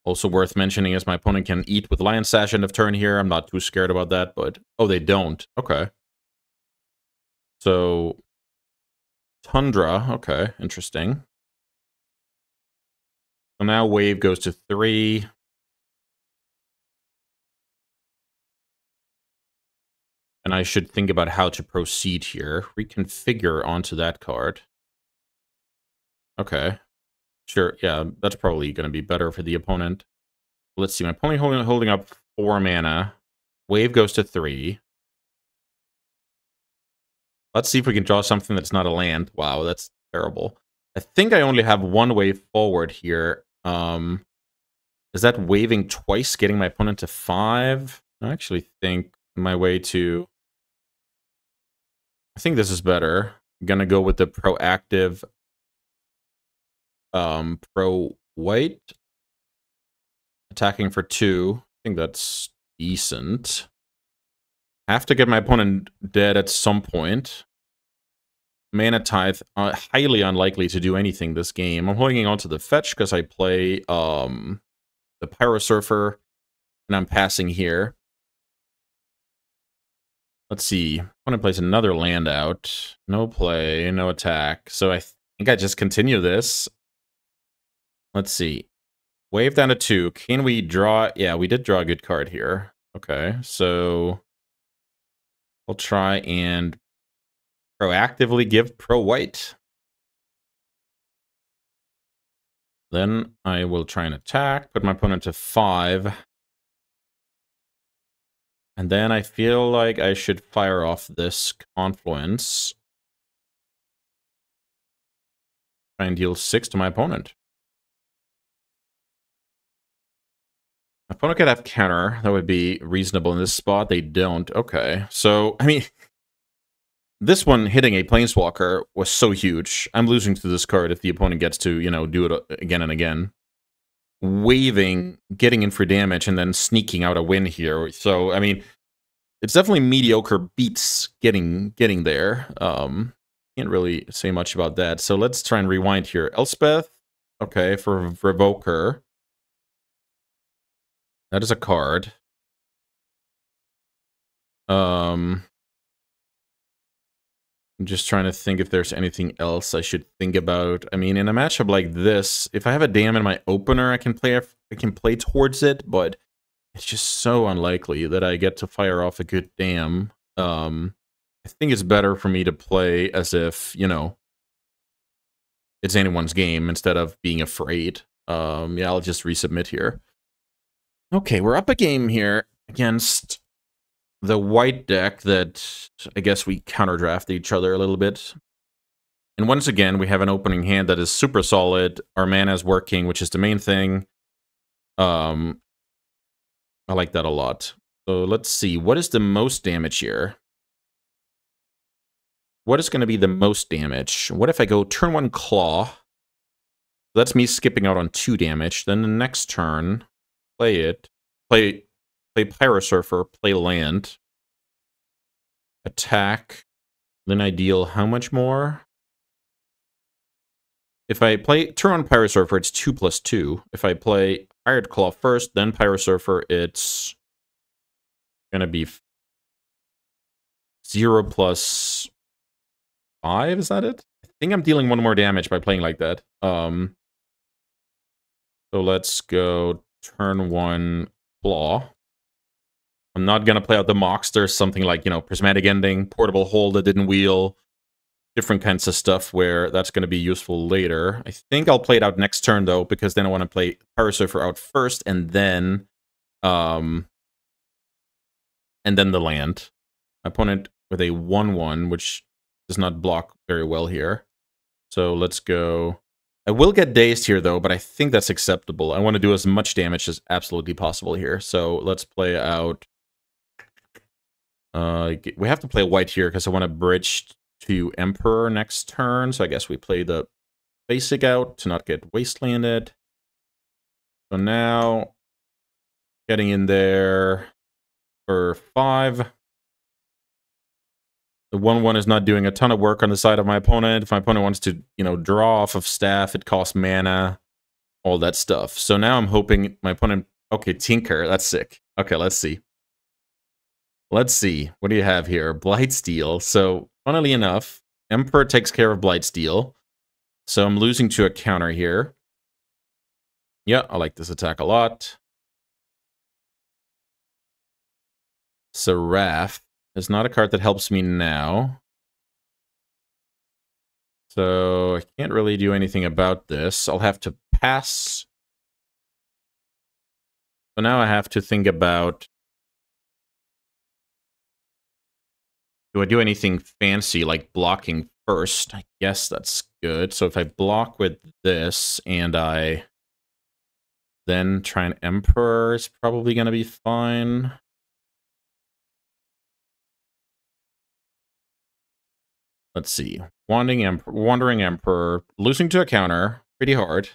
Also worth mentioning is my opponent can eat with Lion Sash end of turn here. I'm not too scared about that, but... Oh, they don't. Okay. So... Tundra. Okay, interesting. So now wave goes to 3. And I should think about how to proceed here. Reconfigure onto that card. Okay. Sure, yeah, that's probably going to be better for the opponent. Let's see, my opponent holding up 4 mana. Wave goes to 3. Let's see if we can draw something that's not a land. Wow, that's terrible. I think I only have 1 wave forward here. Is that waving twice, getting my opponent to 5? I actually think my way to... I think this is better. I'm gonna go with the proactive pro-white. Attacking for 2. I think that's decent. Have to get my opponent dead at some point. Mana Tithe, highly unlikely to do anything this game. I'm holding on to the fetch because I play the Pyro Surfer, and I'm passing here. Let's see. Opponent plays another land out. No play, no attack. So I think I just continue this. Let's see. Wave down to 2. Can we draw? Yeah, we did draw a good card here. Okay, so I'll try and proactively give pro-white. Then I will try and attack, put my opponent to 5. And then I feel like I should fire off this Confluence. Try and deal 6 to my opponent. My opponent could have counter. That would be reasonable in this spot. They don't. Okay. So, I mean, this one hitting a Planeswalker was so huge. I'm losing to this card if the opponent gets to, you know, do it again and again. Waving, getting in for damage, and then sneaking out a win here. So, I mean, it's definitely mediocre beats getting there. Can't really say much about that. So let's try and rewind here. Elspeth, okay, for Revoker. That is a card. I'm just trying to think if there's anything else I should think about. I mean, in a matchup like this, if I have a dam in my opener, I can play towards it, but it's just so unlikely that I get to fire off a good dam. I think it's better for me to play as if, you know, it's anyone's game instead of being afraid. Yeah, I'll just resubmit here. Okay, we're up a game here against the white deck that I guess we counterdraft each other a little bit. And once again, we have an opening hand that is super solid. Our mana is working, which is the main thing. I like that a lot. So let's see. What is the most damage here? What is going to be the most damage? What if I go turn 1 Claw? That's me skipping out on 2 damage. Then the next turn, play Pyrosurfer, play land. Attack. Then I deal how much more? If I play turn on Pyrosurfer, it's 2+2. If I play Iron Claw first, then Pyrosurfer, it's gonna be 0+5. Is that it? I think I'm dealing 1 more damage by playing like that. So let's go turn 1 Claw. I'm not gonna play out the Mox. There's something like, you know, Prismatic Ending, Portable Hold that didn't wheel. Different kinds of stuff where that's going to be useful later. I think I'll play it out next turn, though, because then I want to play Pyrosurfer out first, and then the land. My opponent with a 1/1, which does not block very well here. So let's go. I will get dazed here, though, but I think that's acceptable. I want to do as much damage as absolutely possible here. So let's play out. We have to play white here because I want to bridge to Emperor next turn, so I guess we play the basic out to not get wastelanded. So now, getting in there for 5. The 1/1 is not doing a ton of work on the side of my opponent. If my opponent wants to, you know, draw off of staff, it costs mana, all that stuff. So now I'm hoping my opponent... Okay, Tinker, that's sick. Okay, let's see. Let's see. What do you have here? Blightsteel. So, funnily enough, Emperor takes care of Blightsteel. So I'm losing to a counter here. Yeah, I like this attack a lot. Seraph is not a card that helps me now. So I can't really do anything about this. I'll have to pass. So now I have to think about... Do I do anything fancy, like blocking first? I guess that's good. So if I block with this, and I then try an Emperor, it's probably going to be fine. Let's see. Wandering Emperor, losing to a counter, pretty hard.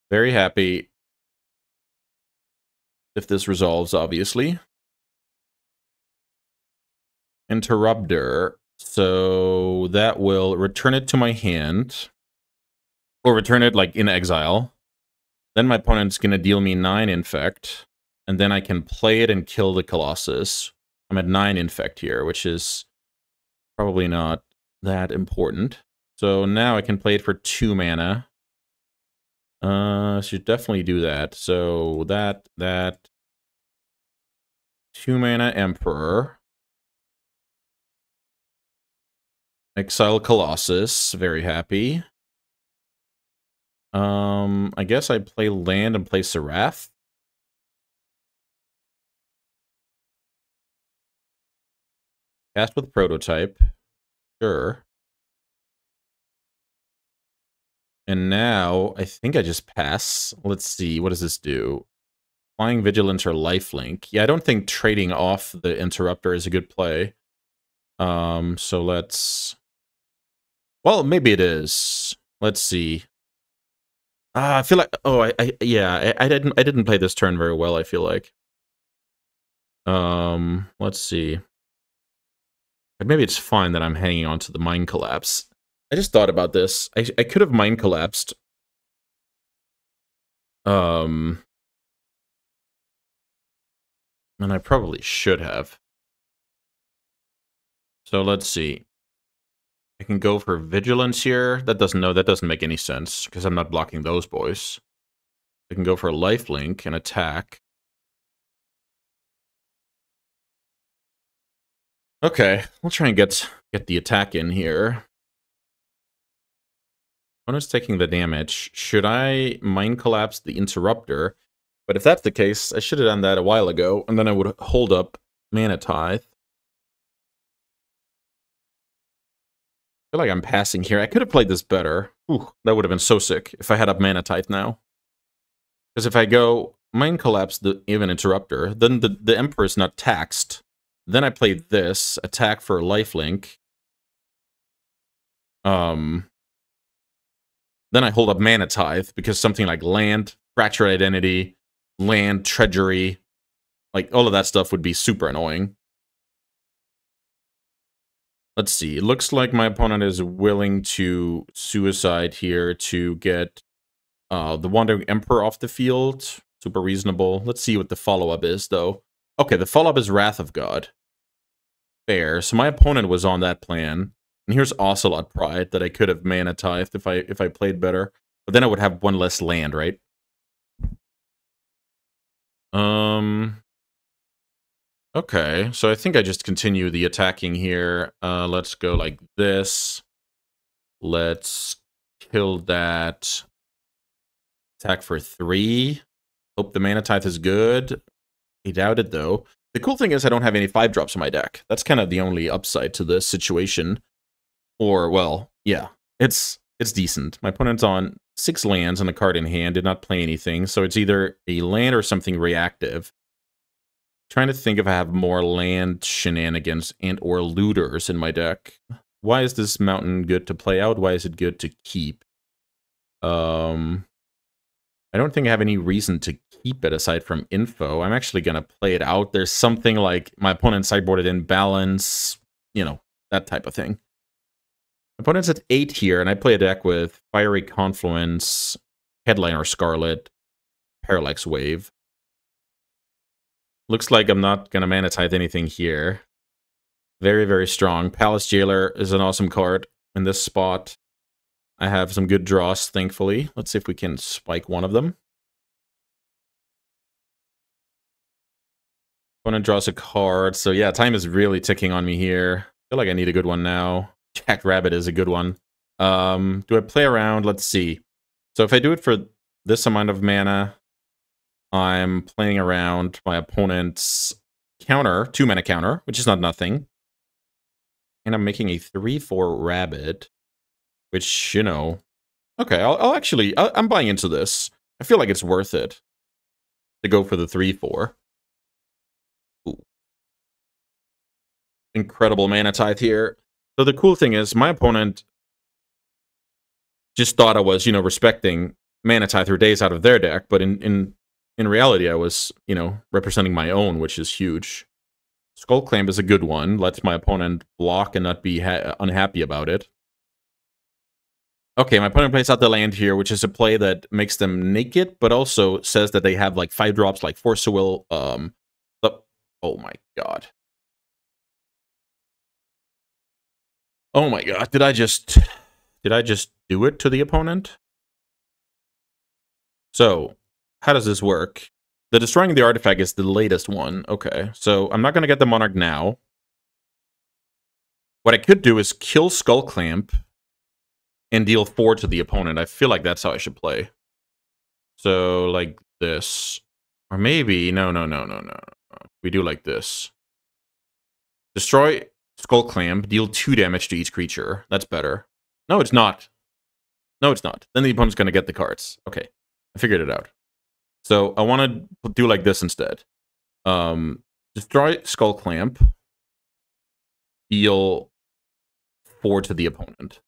Very happy if this resolves, obviously. Interrupter. So that will return it to my hand. Or return it, like, in exile. Then my opponent's going to deal me 9 infect. And then I can play it and kill the Colossus. I'm at 9 infect here, which is probably not that important. So now I can play it for 2 mana. Should definitely do that. So that 2 mana Emperor. Exile Colossus, very happy. I guess I play land and play Seraph. Cast with Prototype. Sure. And now, I think I just pass. Let's see, what does this do? Flying Vigilance or Lifelink. Yeah, I don't think trading off the Interrupter is a good play. So let's... Well, maybe it is. Let's see. I feel like... Oh, I didn't play this turn very well, I feel like. Let's see. But maybe it's fine that I'm hanging on to the Mind Collapse. I just thought about this. I could have Mind Collapsed. And I probably should have. So let's see. I can go for Vigilance here. That doesn't make any sense, because I'm not blocking those boys. I can go for a Lifelink and attack. Okay, we'll try and get the attack in here. Opponent's taking the damage. Should I Mind Collapse the Interrupter? But if that's the case, I should have done that a while ago, and then I would hold up Mana Tithe. I feel like I'm passing here. I could have played this better. Ooh, that would have been so sick if I had up Mana Tithe now. Because if I go Mind Collapse the even Interrupter, then the Emperor is not taxed. Then I play this, attack for Lifelink. Then I hold up Mana Tithe, because something like land, Fractured Identity, land, Treachery, like all of that stuff would be super annoying. Let's see. It looks like my opponent is willing to suicide here to get the Wandering Emperor off the field. Super reasonable. Let's see what the follow-up is, though. Okay, the follow-up is Wrath of God. Fair. So my opponent was on that plan. And here's Ocelot Pride that I could have Mana Tithed if I played better. But then I would have one less land, right? Okay, so I think I just continue the attacking here. Let's go like this. Let's kill that. Attack for 3. Hope the Mana Tithe is good. I doubt it, though. The cool thing is I don't have any 5-drops in my deck. That's kind of the only upside to this situation. Or, well, yeah, it's decent. My opponent's on 6 lands and a card in hand, did not play anything, so it's either a land or something reactive. Trying to think if I have more land shenanigans and or looters in my deck. Why is this mountain good to play out? Why is it good to keep? I don't think I have any reason to keep it aside from info. I'm actually going to play it out. There's something like my opponent sideboarded in balance, you know, that type of thing. My opponent's at 8 here, and I play a deck with Fiery Confluence, Headliner Scarlet, Parallax Wave. Looks like I'm not going to Mana Tithe anything here. Very, very strong. Palace Jailer is an awesome card in this spot. I have some good draws, thankfully. Let's see if we can spike one of them. Opponent draws a card. So yeah, time is really ticking on me here. I feel like I need a good one now. Jack Rabbit is a good one. Do I play around? Let's see. So if I do it for this amount of mana, I'm playing around my opponent's counter, 2-mana counter, which is not nothing. And I'm making a 3/4 Rabbit, which, you know... Okay, I'm buying into this. I feel like it's worth it to go for the 3/4. Ooh. Incredible Mana Tithe here. So the cool thing is, my opponent just thought I was, you know, respecting Mana Tithe or Days out of their deck, but in reality, I was, you know, representing my own, which is huge. Skull Clamp is a good one. Lets my opponent block and not be unhappy about it. Okay, my opponent plays out the land here, which is a play that makes them naked, but also says that they have like 5-drops, like Force of Will. Oh my god. Oh my god, did I just do it to the opponent? So, how does this work? The Destroying the Artifact is the latest one. Okay, so I'm not going to get the Monarch now. What I could do is kill Skull Clamp and deal 4 to the opponent. I feel like that's how I should play. So, like this. Or maybe... No. We do like this. Destroy Skull Clamp, deal 2 damage to each creature. That's better. No, it's not. No, it's not. Then the opponent's going to get the cards. Okay, I figured it out. So I want to do like this instead. Destroy Skull Clamp, deal 4 to the opponent.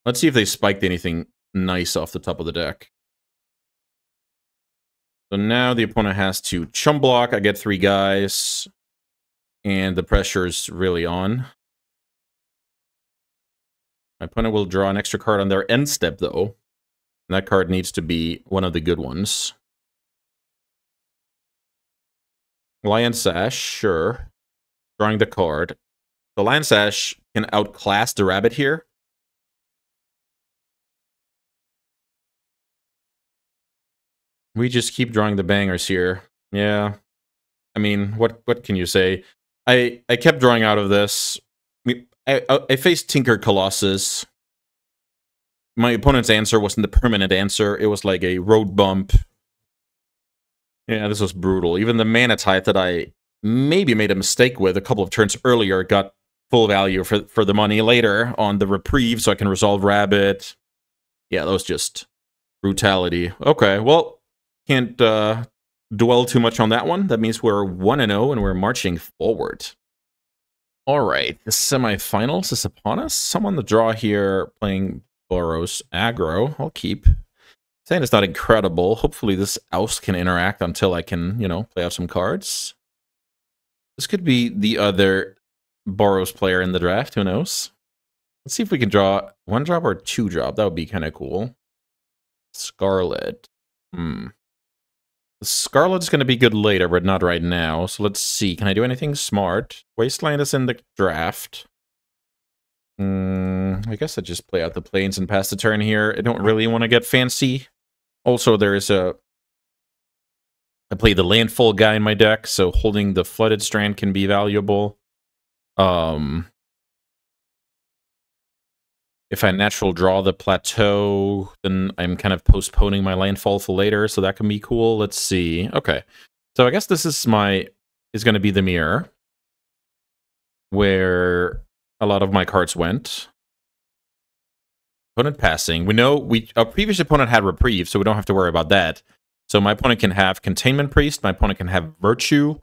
Let's see if they spiked anything nice off the top of the deck. So now the opponent has to chum block. I get 3 guys. And the pressure's really on. My opponent will draw an extra card on their end step, though. And that card needs to be one of the good ones. Lion Sash, sure. Drawing the card. The Lion Sash can outclass the Rabbit here. We just keep drawing the bangers here. Yeah. I mean, what can you say? I kept drawing out of this. I faced Tinker Colossus. My opponent's answer wasn't the permanent answer. It was like a road bump. Yeah, this was brutal. Even the Mana type that I maybe made a mistake with a couple of turns earlier got full value for the money later on the reprieve, so I can resolve Rabbit. Yeah, that was just brutality. Okay, well, can't dwell too much on that one. That means we're 1-0 and we're marching forward. All right, the semifinals is upon us. Some on the draw here playing Boros aggro. I'll keep. Saying it's not incredible. Hopefully this Oust can interact until I can, you know, play out some cards. This could be the other Boros player in the draft. Who knows? Let's see if we can draw 1-drop or 2-drop. That would be kind of cool. Scarlet. Scarlet's going to be good later, but not right now. So let's see. Can I do anything smart? Wasteland is in the draft. I guess I just play out the plains and pass the turn here. I don't really want to get fancy. Also, there is I play the landfall guy in my deck, so holding the flooded strand can be valuable. If I natural draw the plateau, then I'm kind of postponing my landfall for later, so that can be cool. Let's see. Okay. So I guess this is going to be the mirror, where a lot of my cards went. Opponent passing. We know our previous opponent had reprieve, so we don't have to worry about that. So my opponent can have Containment Priest. My opponent can have Virtue.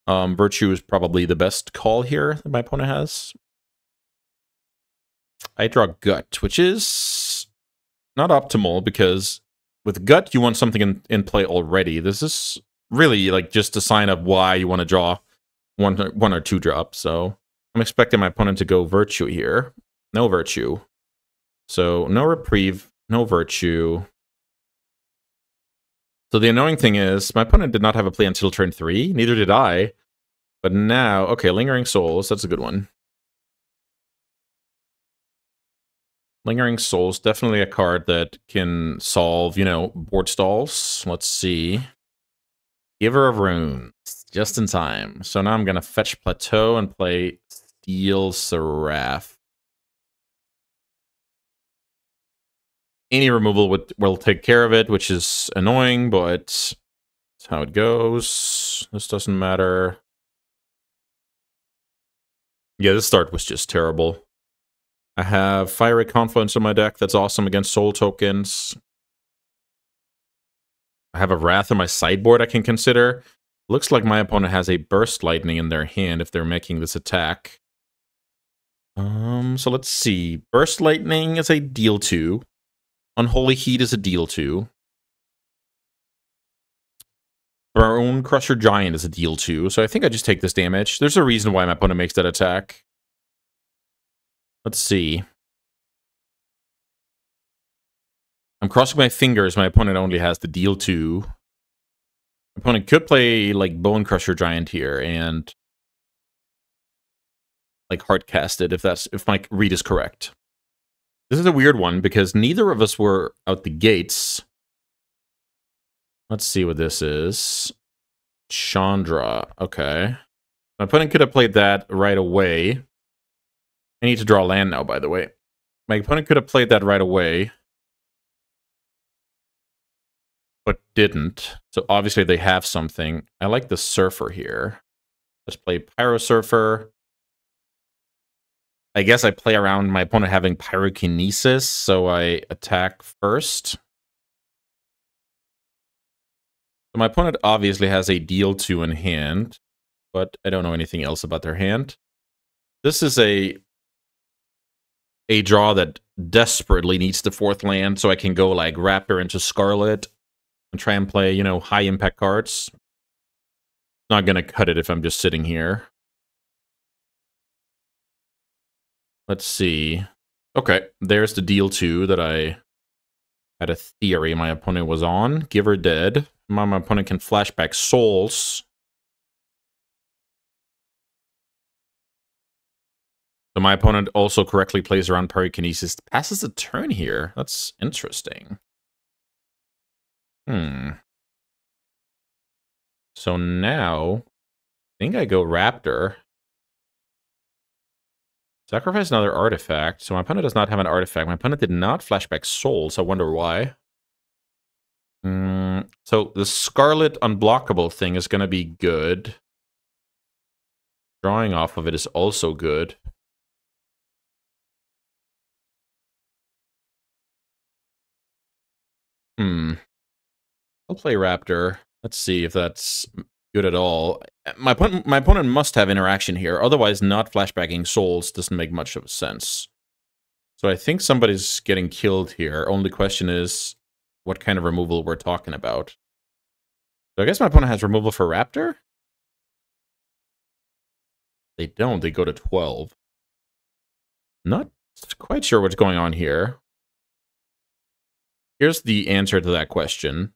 Virtue is probably the best call here that my opponent has. I draw Gut, which is not optimal because with Gut you want something in play already. This is really like just a sign of why you want to draw one or 2-drop. So I'm expecting my opponent to go Virtue here. No Virtue. So no reprieve, no Virtue. So the annoying thing is, my opponent did not have a play until turn 3. Neither did I. But now, okay, Lingering Souls, that's a good one. Lingering Souls, definitely a card that can solve, you know, board stalls. Let's see. Giver of Runes, just in time. So now I'm going to fetch Plateau and play Steel Seraph. Any removal will take care of it, which is annoying, but that's how it goes. This doesn't matter. Yeah, this start was just terrible. I have Fiery Confluence in my deck. That's awesome against soul tokens. I have a Wrath on my sideboard I can consider. Looks like my opponent has a Burst Lightning in their hand if they're making this attack. So let's see. Burst Lightning is a deal 2. Unholy Heat is a deal 2. Bone Crusher Giant is a deal 2. So I think I just take this damage. There's a reason why my opponent makes that attack. Let's see. I'm crossing my fingers. My opponent only has the deal 2. My opponent could play like Bone Crusher Giant here and like hardcast it if my read is correct. This is a weird one because neither of us were out the gates. Let's see what this is. Chandra. Okay. My opponent could have played that right away. I need to draw land now, by the way. My opponent could have played that right away, but didn't. So obviously they have something. I like the Surfer here. Let's play Pyro Surfer. I guess I play around my opponent having Pyrokinesis, so I attack first. So my opponent obviously has a deal 2 in hand, but I don't know anything else about their hand. This is a draw that desperately needs the 4th land, so I can go like Raptor into Scarlet and try and play, you know, high impact cards. Not gonna cut it if I'm just sitting here. Let's see. Okay, there's the deal 2 that I had a theory my opponent was on. Giver dead. My opponent can flashback Souls. So my opponent also correctly plays around Pyrokinesis. Passes a turn here. That's interesting. So now, I think I go Raptor. Sacrifice another artifact. So my opponent does not have an artifact. My opponent did not flashback Souls. I wonder why. So the Scarlet unblockable thing is going to be good. Drawing off of it is also good. I'll play Raptor. Let's see if that's good at all. My opponent must have interaction here. Otherwise, not flashbacking Souls doesn't make much of a sense. So I think somebody's getting killed here. Only question is what kind of removal we're talking about. So I guess my opponent has removal for Raptor? They don't. They go to 12. Not quite sure what's going on here. Here's the answer to that question.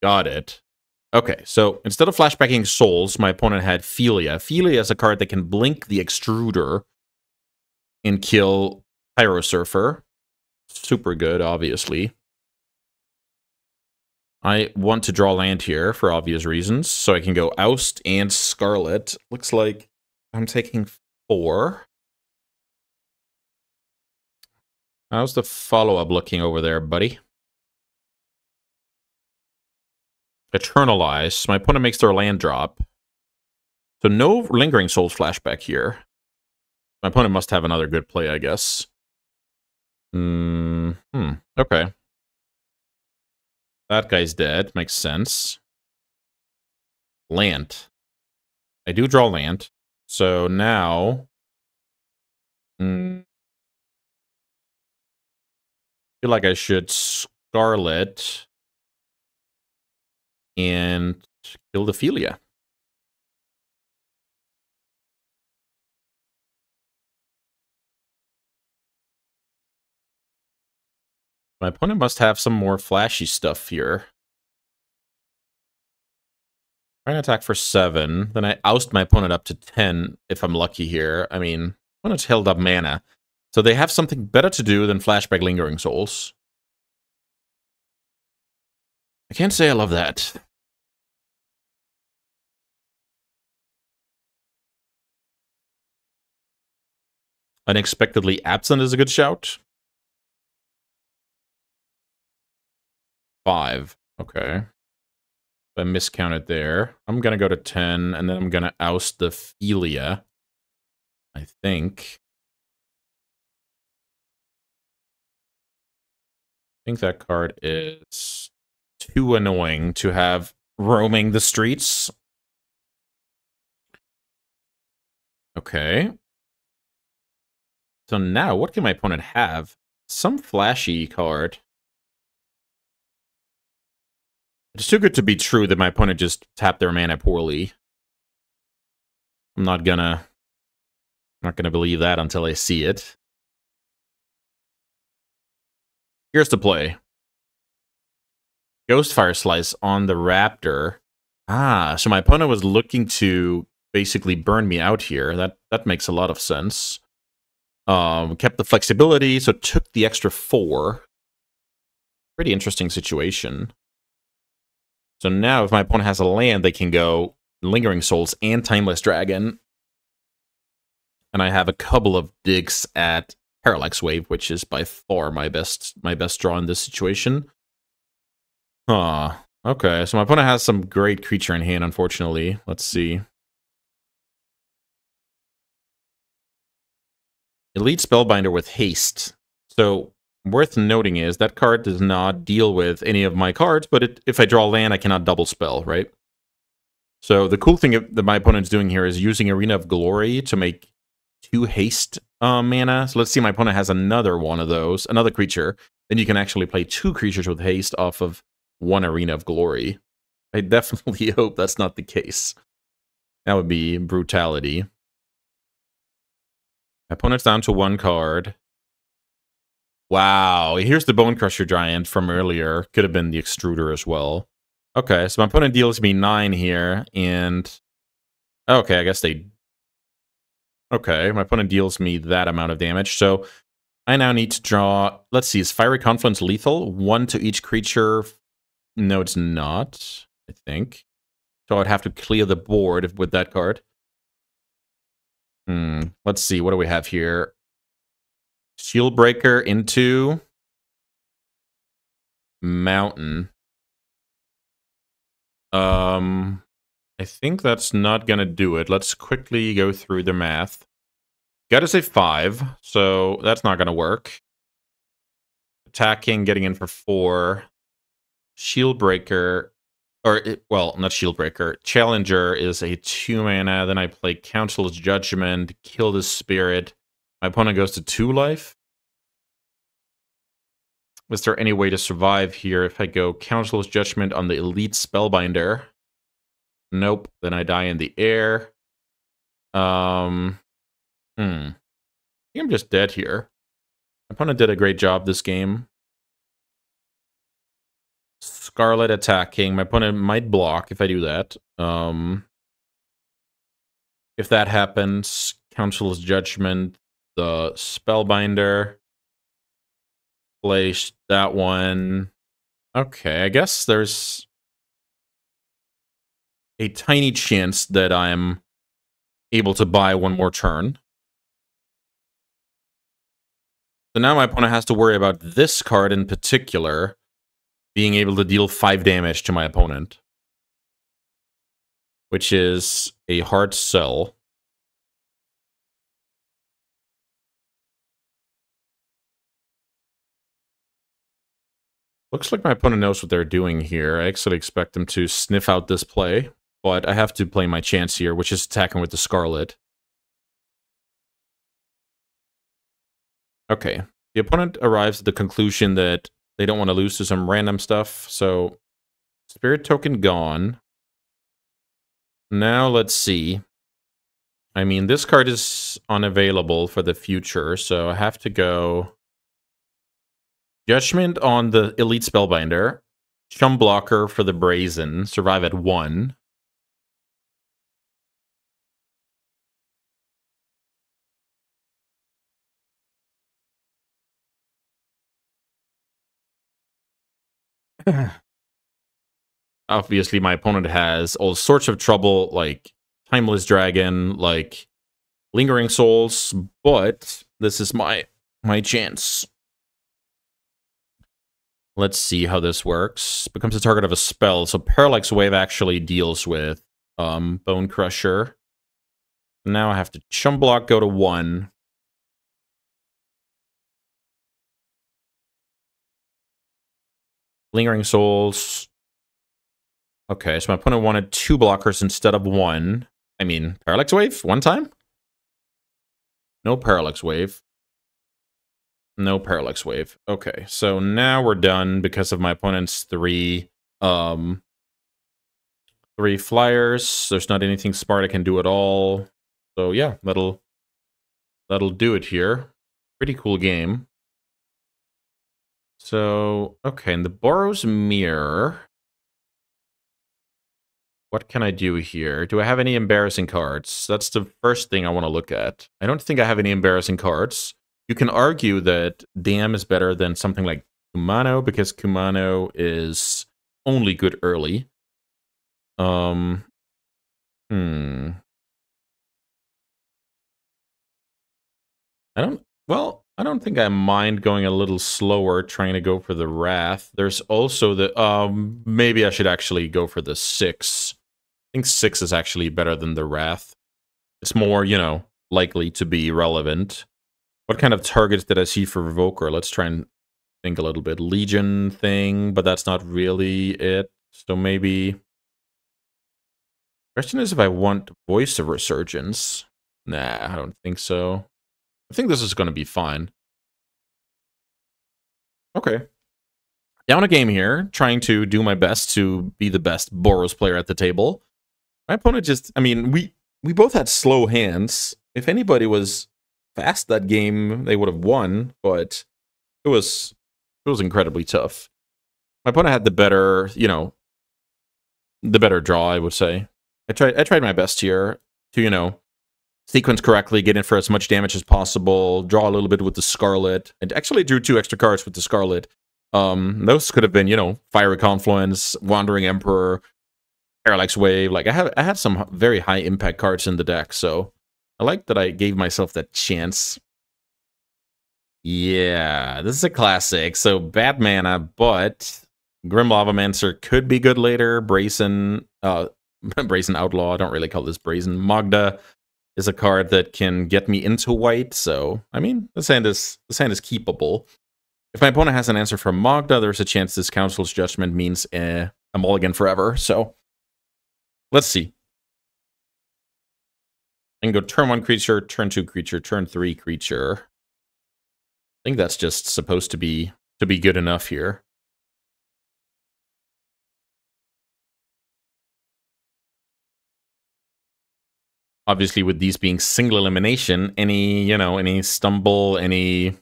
Got it. Okay, so instead of flashbacking Souls, my opponent had Philia. Philia is a card that can blink the Extruder and kill Pyro Surfer. Super good, obviously. I want to draw land here for obvious reasons, so I can go Oust and Scarlet. Looks like I'm taking 4. How's the follow-up looking over there, buddy? Eternalize. My opponent makes their land drop. So no Lingering Souls flashback here. My opponent must have another good play, I guess. Okay. That guy's dead. Makes sense. Land. I do draw land. So now... I feel like I should Scarlet and kill the Philia. My opponent must have some more flashy stuff here. Try and attack for 7. Then I oust my opponent up to 10 if I'm lucky here. I mean, opponent's held up mana. So they have something better to do than flashback Lingering Souls. I can't say I love that. Unexpectedly Absent is a good shout. 5. Okay. I miscounted there. I'm going to go to 10, and then I'm going to oust the Philia, I think. I think that card is too annoying to have roaming the streets. Okay. So now, what can my opponent have? Some flashy card. It's too good to be true that my opponent just tapped their mana poorly. I'm not gonna believe that until I see it. Here's the play. Ghostfire Slice on the Raptor. Ah, so my opponent was looking to basically burn me out here. That makes a lot of sense. Kept the flexibility, so took the extra 4. Pretty interesting situation. So now if my opponent has a land, they can go Lingering Souls and Timeless Dragon. And I have a couple of digs at Parallax Wave, which is by far my best draw in this situation. Okay, so my opponent has some great creature in hand, unfortunately. Let's see. Elite Spellbinder with haste. So worth noting is that card does not deal with any of my cards, but if I draw land, I cannot double spell, right? So the cool thing that my opponent's doing here is using Arena of Glory to make 2 haste mana. So let's see, my opponent has another one of those, another creature. Then you can actually play 2 creatures with haste off of 1 Arena of Glory. I definitely hope that's not the case. That would be brutality. My opponent's down to 1 card. Wow, here's the Bone Crusher Giant from earlier. Could have been the Extruder as well. Okay, so my opponent deals me 9 here, and... Okay, I guess they Okay, my opponent deals me that amount of damage, so I now need to draw... Let's see, is Fiery Confluence lethal? 1 to each creature? No, it's not, I think. So I'd have to clear the board with that card. Let's see, what do we have here? Shield Breaker into Mountain. I think that's not gonna do it. Let's quickly go through the math. Gotta say 5, so that's not gonna work. Attacking, getting in for 4. Shield Breaker, well, not Shield Breaker. Challenger is a 2 mana. Then I play Council's Judgment, kill the spirit. My opponent goes to 2 life. Is there any way to survive here if I go Council's Judgment on the Elite Spellbinder? Nope. Then I die in the air. I think I'm just dead here. My opponent did a great job this game. Scarlet attacking. My opponent might block if I do that. If that happens, Council's Judgment, the Spellbinder. Place that one. Okay, I guess there's a tiny chance that I'm able to buy one more turn. So now my opponent has to worry about this card in particular being able to deal 5 damage to my opponent, which is a hard sell. Looks like my opponent knows what they're doing here. I actually expect them to sniff out this play, but I have to play my chance here, which is attacking with the Scarlet. Okay, the opponent arrives at the conclusion that they don't want to lose to some random stuff, so Spirit Token gone. Now let's see. I mean, this card is unavailable for the future, so I have to go Judgment on the Elite Spellbinder, Chum Blocker for the Brazen, survive at 1. Obviously, my opponent has all sorts of trouble, like Timeless Dragon, like Lingering Souls, but this is my chance. Let's see how this works. Becomes the target of a spell, so Parallax Wave actually deals with Bone Crusher. Now I have to Chum Block, go to 1. Lingering Souls. Okay, so my opponent wanted 2 blockers instead of 1. I mean, Parallax Wave? 1 time? No Parallax Wave. No Parallax Wave. Okay, so now we're done because of my opponent's 3 flyers. There's not anything smart I can do at all. So yeah, that'll do it here. Pretty cool game. So, okay, in the Boros Mirror, what can I do here? Do I have any embarrassing cards? That's the first thing I want to look at. I don't think I have any embarrassing cards. You can argue that Dam is better than something like Kumano, because Kumano is only good early. I don't think I mind going a little slower, trying to go for the Wrath. There's also the, maybe I should actually go for the 6. I think 6 is actually better than the Wrath. It's more, you know, likely to be relevant. What kind of targets did I see for Revoker? Let's try and think a little bit. Legion thing, but that's not really it. So maybe... Question is if I want Voice of Resurgence. Nah, I don't think so. I think this is going to be fine. Okay. Down a game here, trying to do my best to be the best Boros player at the table. My opponent just... I mean, we both had slow hands. If anybody was fast that game, they would have won, but it was incredibly tough. My opponent had the better, you know, the better draw, I would say. I tried my best here to, you know, sequence correctly, get in for as much damage as possible, draw a little bit with the Scarlet, and actually drew 2 extra cards with the Scarlet. Those could have been, you know, Fiery Confluence, Wandering Emperor, Parallax Wave. Like, I had some very high impact cards in the deck, so I like that I gave myself that chance. Yeah, this is a classic. So bad mana, but Grim Lavamancer could be good later. Brazen, Brazen Outlaw. I don't really call this Brazen. Magda is a card that can get me into white. So I mean, this hand is keepable. If my opponent has an answer from Magda, there's a chance this Council's Judgment means a mulligan forever. So let's see. I can go turn 1 creature, turn 2 creature, turn 3 creature. I think that's just supposed to be good enough here. Obviously, with these being single elimination, any stumble, any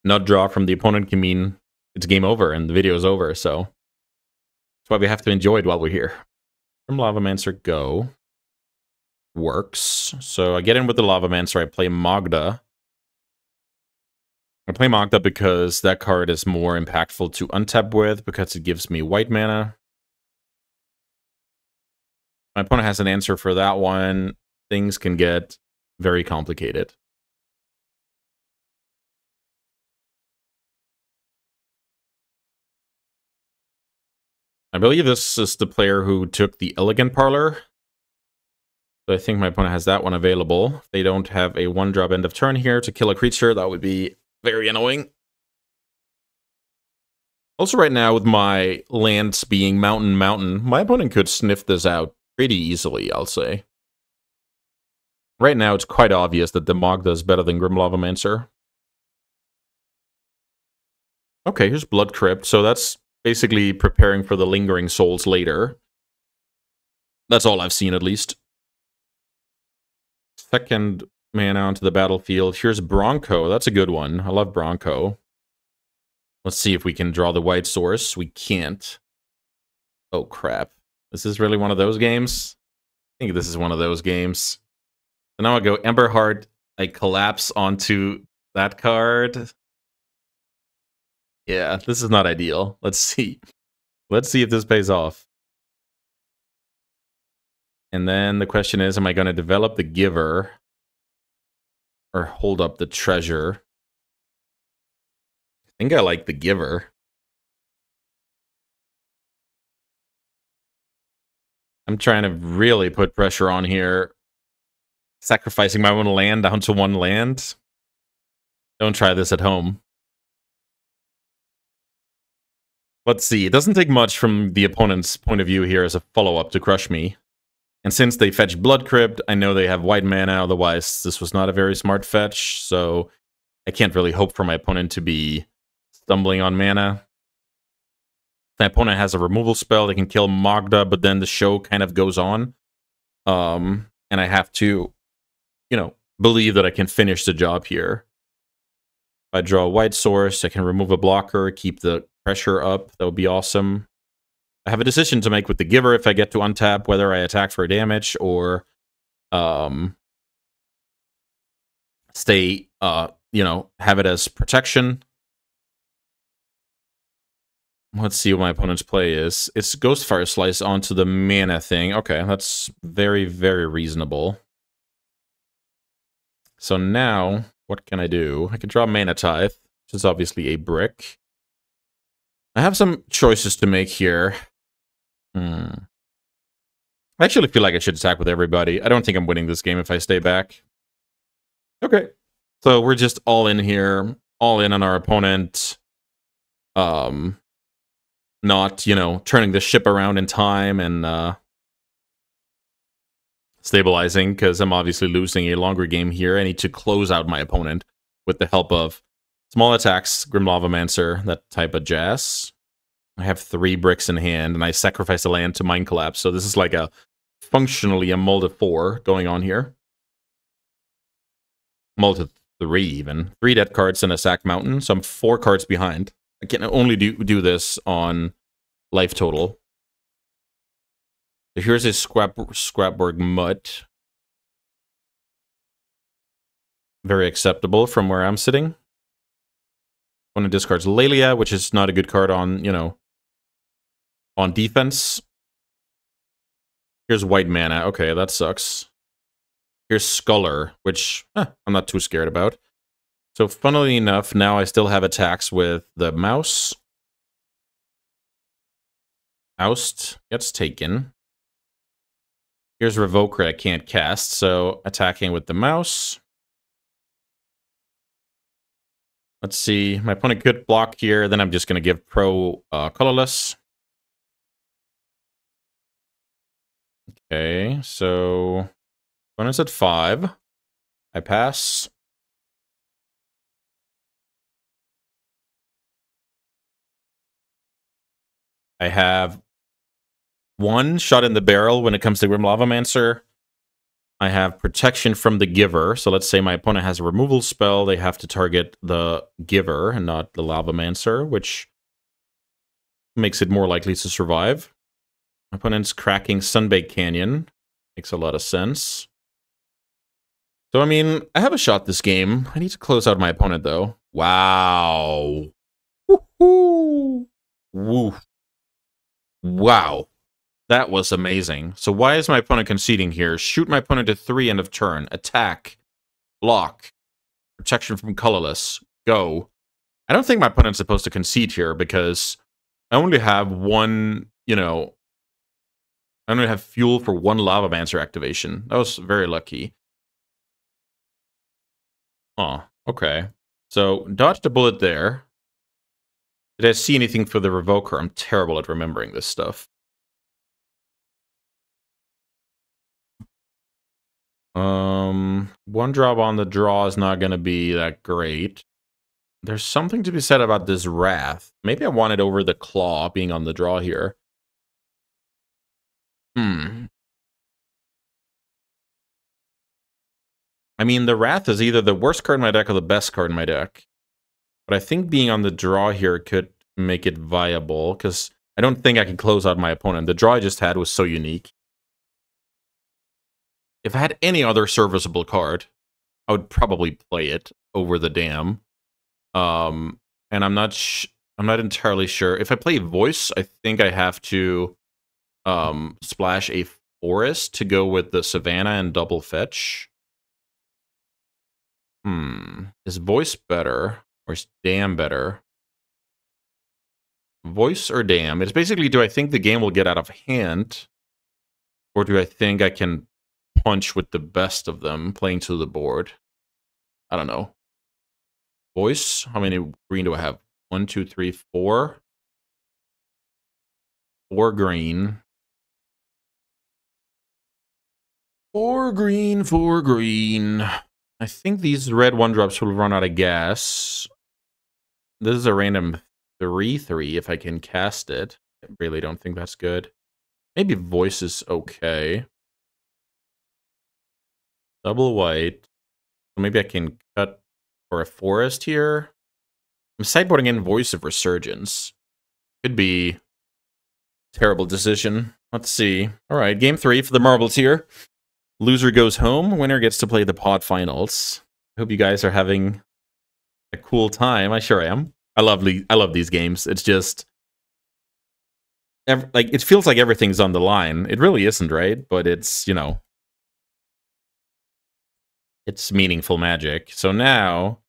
nut draw from the opponent can mean it's game over and the video is over. So that's why we have to enjoy it while we're here. From Lavamancer, go. Works. So I get in with the Lavamancer, I play Magda. I play Magda because that card is more impactful to untap with, because it gives me white mana. My opponent has an answer for that one. Things can get very complicated. I believe this is the player who took the Elegant Parlor. So I think my opponent has that one available. If they don't have a 1-drop end of turn here to kill a creature, that would be very annoying. Also right now, with my lands being mountain, my opponent could sniff this out pretty easily, I'll say. Right now, it's quite obvious that the Magda is better than Grim Lavamancer. Okay, here's Blood Crypt, so that's basically preparing for the Lingering Souls later. That's all I've seen, at least. Second mana onto the battlefield. Here's Bronco. That's a good one. I love Bronco. Let's see if we can draw the white source. We can't. Oh, crap. This is really one of those games? I think this is one of those games. So now I go Emberheart. I collapse onto that card. Yeah, this is not ideal. Let's see. Let's see if this pays off. And then the question is, am I going to develop the Giver or hold up the Treasure? I think I like the Giver. I'm trying to really put pressure on here. Sacrificing my own land down to 1 land. Don't try this at home. Let's see. It doesn't take much from the opponent's point of view here as a follow-up to crush me. And since they fetch Blood Crypt, I know they have white mana, otherwise this was not a very smart fetch, so I can't really hope for my opponent to be stumbling on mana. If my opponent has a removal spell, they can kill Magda, but then the show kind of goes on. And I have to, you know, believe that I can finish the job here. If I draw a white source, I can remove a blocker, keep the pressure up. That would be awesome. I have a decision to make with the Giver if I get to untap, whether I attack for damage or stay, you know, have it as protection. Let's see what my opponent's play is. It's Ghostfire Slice onto the mana thing. Okay, that's very, very reasonable. So now, what can I do? I can draw Mana Tithe, which is obviously a brick. I have some choices to make here. I actually feel like I should attack with everybody. I don't think I'm winning this game if I stay back. Okay. So we're just all in here. All in on our opponent. Not, you know, turning the ship around in time and stabilizing, because I'm obviously losing a longer game here. I need to close out my opponent with the help of small attacks, Grim Lavamancer, that type of jazz. I have 3 bricks in hand, and I sacrifice a land to Mind Collapse. So this is like a functionally a mull to 4 going on here. Mull to 3 even. 3 dead cards and a sack mountain, so I'm 4 cards behind. I can only do this on life total. So here's a Scrapborg Mutt. very acceptable from where I'm sitting. Opponent discards Lelia, which is not a good card on, on defense. Here's white mana. Okay, that sucks. Here's Sculler, which I'm not too scared about. So funnily enough, now I still have attacks with the mouse. Oust gets taken. Here's Revoker I can't cast, so attacking with the mouse. Let's see, my opponent could block here, then I'm just going to give Pro colorless. Okay, so opponent's at 5. I pass. I have 1 shot in the barrel when it comes to Grim Lavamancer. I have protection from the giver. So let's say my opponent has a removal spell. They have to target the giver and not the Lavamancer, which makes it more likely to survive. My opponent's cracking Sunbaked Canyon. Makes a lot of sense. So, I mean, I have a shot this game. I need to close out my opponent, though. Wow. Woohoo! Woo. Wow. That was amazing. So why is my opponent conceding here? Shoot my opponent to 3 end of turn. Attack. Block. Protection from colorless. Go. I don't think my opponent's supposed to concede here because I only have one, I only have fuel for 1 Lavamancer activation. That was very lucky. Oh, okay. So dodged a bullet there. Did I see anything for the Revoker? I'm terrible at remembering this stuff. One drop on the draw is not going to be that great. There's something to be said about this Wrath. Maybe I want it over the Claw being on the draw here. I mean, the Wrath is either the worst card in my deck or the best card in my deck. But I think being on the draw here could make it viable, because I don't think I can close out my opponent. The draw I just had was so unique. If I had any other serviceable card, I would probably play it over the Dam. And I'm not entirely sure. If I play Voice, I think I have to splash a Forest to go with the Savannah and double fetch. Is Voice better? Or is Dam better? Voice or Dam? It's basically, do I think the game will get out of hand? Or do I think I can punch with the best of them playing to the board? I don't know. Voice? How many green do I have? 1, 2, 3, 4. 4 green. 4 green, 4 green. I think these red 1-drops will run out of gas. This is a random 3/3 if I can cast it. I really don't think that's good. Maybe Voice is okay. Double white. Maybe I can cut for a Forest here. I'm sideboarding in Voice of Resurgence. Could be a terrible decision. Let's see. All right, game 3 for the marbles here. Loser goes home. Winner gets to play the pod finals. I hope you guys are having a cool time. I sure am. I love these games. It's just like it feels like everything's on the line. It really isn't, right? But it's, it's meaningful magic. So now,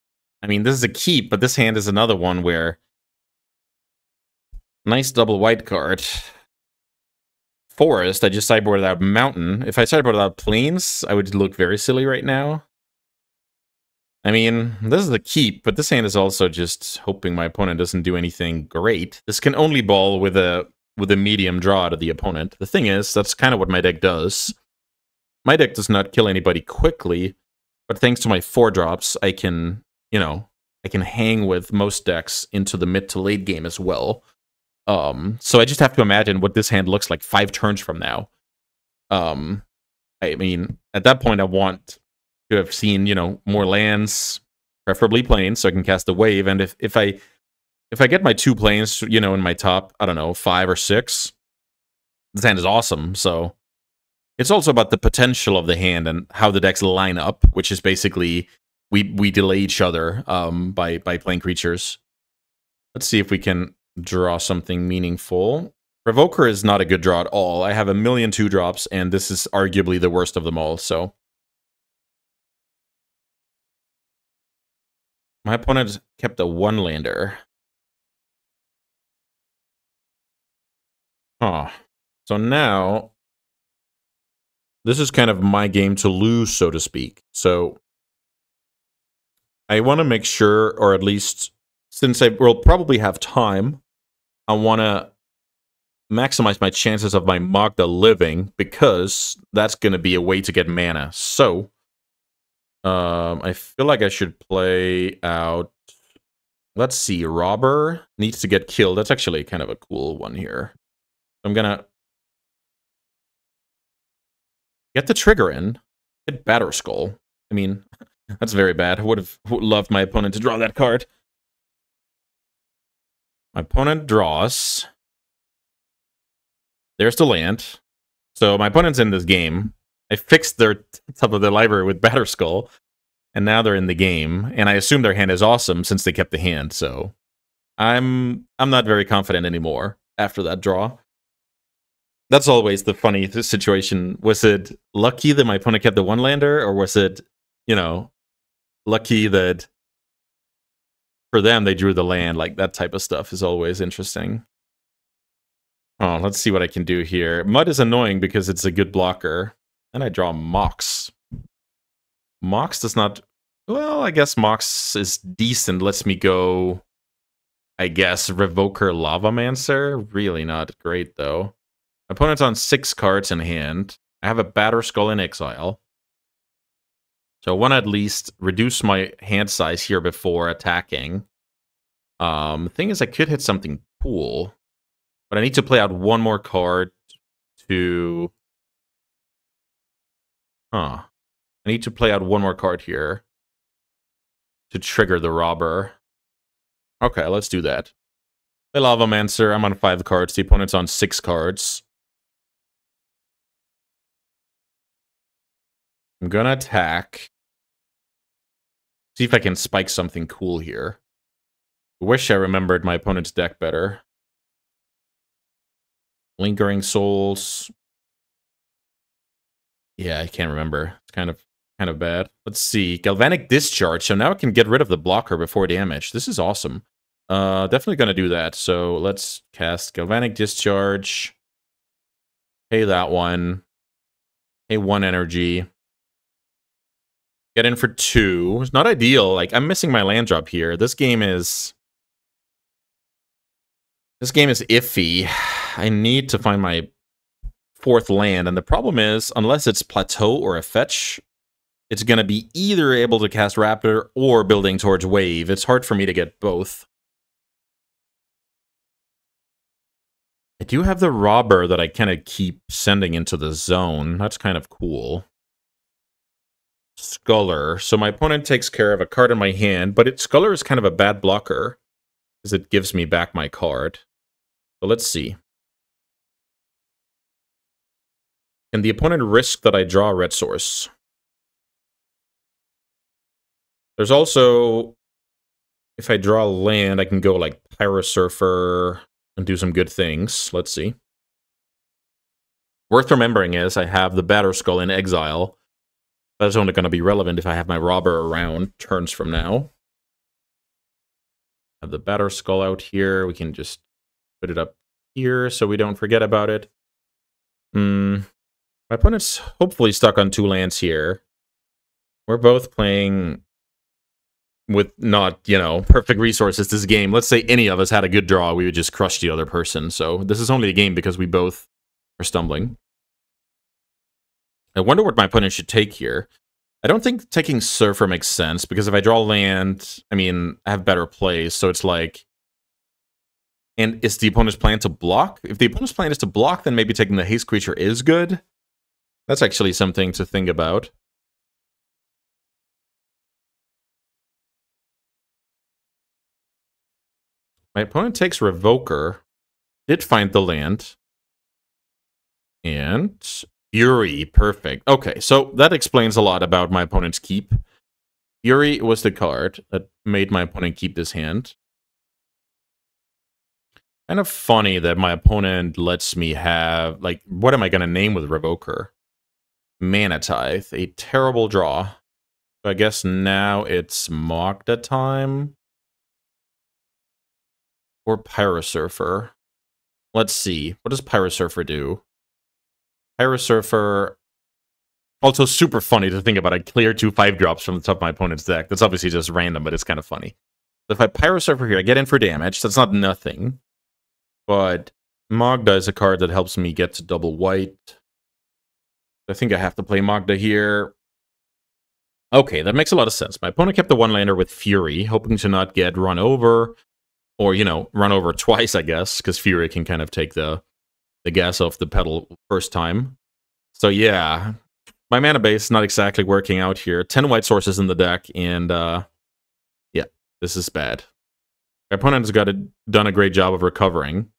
I mean, this is a keep, but this hand is another one where nice double white card. Forest, I just sideboarded out Mountain. If I sideboarded out Plains, I would look very silly right now. I mean, this is a keep, but this hand is also just hoping my opponent doesn't do anything great. This can only ball with a medium draw to the opponent. The thing is, that's kind of what my deck does. My deck does not kill anybody quickly, but thanks to my 4-drops, I can, I can hang with most decks into the mid to late game as well. So I just have to imagine what this hand looks like 5 turns from now. I mean, at that point, I want to have seen, more lands, preferably plains, so I can cast the wave. And if I get my 2 plains, in my top, I don't know, 5 or 6, this hand is awesome. So it's also about the potential of the hand and how the decks line up, which is basically we delay each other by playing creatures. Let's see if we can draw something meaningful. Revoker is not a good draw at all. I have a million 2-drops, and this is arguably the worst of them all, so. My opponent kept a 1-lander. Oh. So now, this is kind of my game to lose, so to speak. So, I want to make sure, or at least, since I will probably have time, I want to maximize my chances of my Magda living, because that's going to be a way to get mana. So, I feel like I should play out... Let's see, Robber needs to get killed. That's actually kind of a cool one here. I'm going to get the trigger in. Hit Batterskull. I mean, that's very bad. I would have loved my opponent to draw that card. My opponent draws. There's the land. So my opponent's in this game. I fixed their top of their library with Batterskull, and now they're in the game. And I assume their hand is awesome since they kept the hand. So I'm not very confident anymore after that draw. That's always the funny situation. Was it lucky that my opponent kept the 1-lander, or was it, you know, lucky that for them they drew the land? Like, that type of stuff is always interesting. Oh, let's see what I can do here. Mud is annoying because it's a good blocker. And I draw Mox. Mox does not... Well, I guess Mox is decent. Lets me go, I guess, Revoker Lavamancer. Really not great, though. My opponent's on 6 cards in hand. I have a Batterskull in exile. So I want to at least reduce my hand size here before attacking. The thing is, I could hit something cool. But I need to play out one more card to... I need to play out one more card here to trigger the Robber. Okay, let's do that. Play Lavamancer. I'm on 5 cards. The opponent's on 6 cards. I'm gonna attack. See if I can spike something cool here. I wish I remembered my opponent's deck better. Lingering Souls. Yeah, I can't remember. It's kind of bad. Let's see. Galvanic Discharge. So now I can get rid of the blocker before damage. This is awesome. Definitely gonna do that. So let's cast Galvanic Discharge. Pay that one. Pay 1 energy. Get in for 2. It's not ideal. Like, I'm missing my land drop here. This game is iffy. I need to find my 4th land, and the problem is, unless it's Plateau or a fetch, it's going to be either able to cast Raptor or building towards Wave. It's hard for me to get both. I do have the Robber that I kind of keep sending into the zone. That's kind of cool. Sculler. So my opponent takes care of a card in my hand, but Sculler is kind of a bad blocker, because it gives me back my card. So let's see. Can the opponent risk that I draw Red Source? There's also, if I draw land, I can go like Pyrosurfer and do some good things. Let's see. Worth remembering is I have the Batterskull in exile. That's only going to be relevant if I have my Robber around turns from now. Have the Batterskull out here. We can just put it up here so we don't forget about it. My opponent's hopefully stuck on 2 lands here. We're both playing with not, you know, perfect resources this game. Let's say any of us had a good draw, we would just crush the other person. So this is only a game because we both are stumbling. I wonder what my opponent should take here. I don't think taking Surfer makes sense, because if I draw land, I mean, I have better plays, so it's like... And is the opponent's plan to block? If the opponent's plan is to block, then maybe taking the haste creature is good. That's actually something to think about. My opponent takes Revoker. Did find the land. And... Fury, perfect. Okay, so that explains a lot about my opponent's keep. Fury was the card that made my opponent keep this hand. Kind of funny that my opponent lets me have, like, what am I going to name with Revoker? Manatithe, a terrible draw. So I guess now it's Magda time. Or Pyrosurfer. Let's see. What does Pyrosurfer do? Pyrosurfer... Also super funny to think about. I clear 2 5-drops from the top of my opponent's deck. That's obviously just random, but it's kind of funny. So if I Pyrosurfer here, I get in for damage. That's not nothing. But Magda is a card that helps me get to double white. I think I have to play Magda here. Okay, that makes a lot of sense. My opponent kept the 1-lander with Fury, hoping to not get run over. Or, you know, run over twice, I guess, because Fury can kind of take the gas off the pedal first time. So yeah, my mana base is not exactly working out here. 10 white sources in the deck, and yeah, this is bad. My opponent has done a great job of recovering.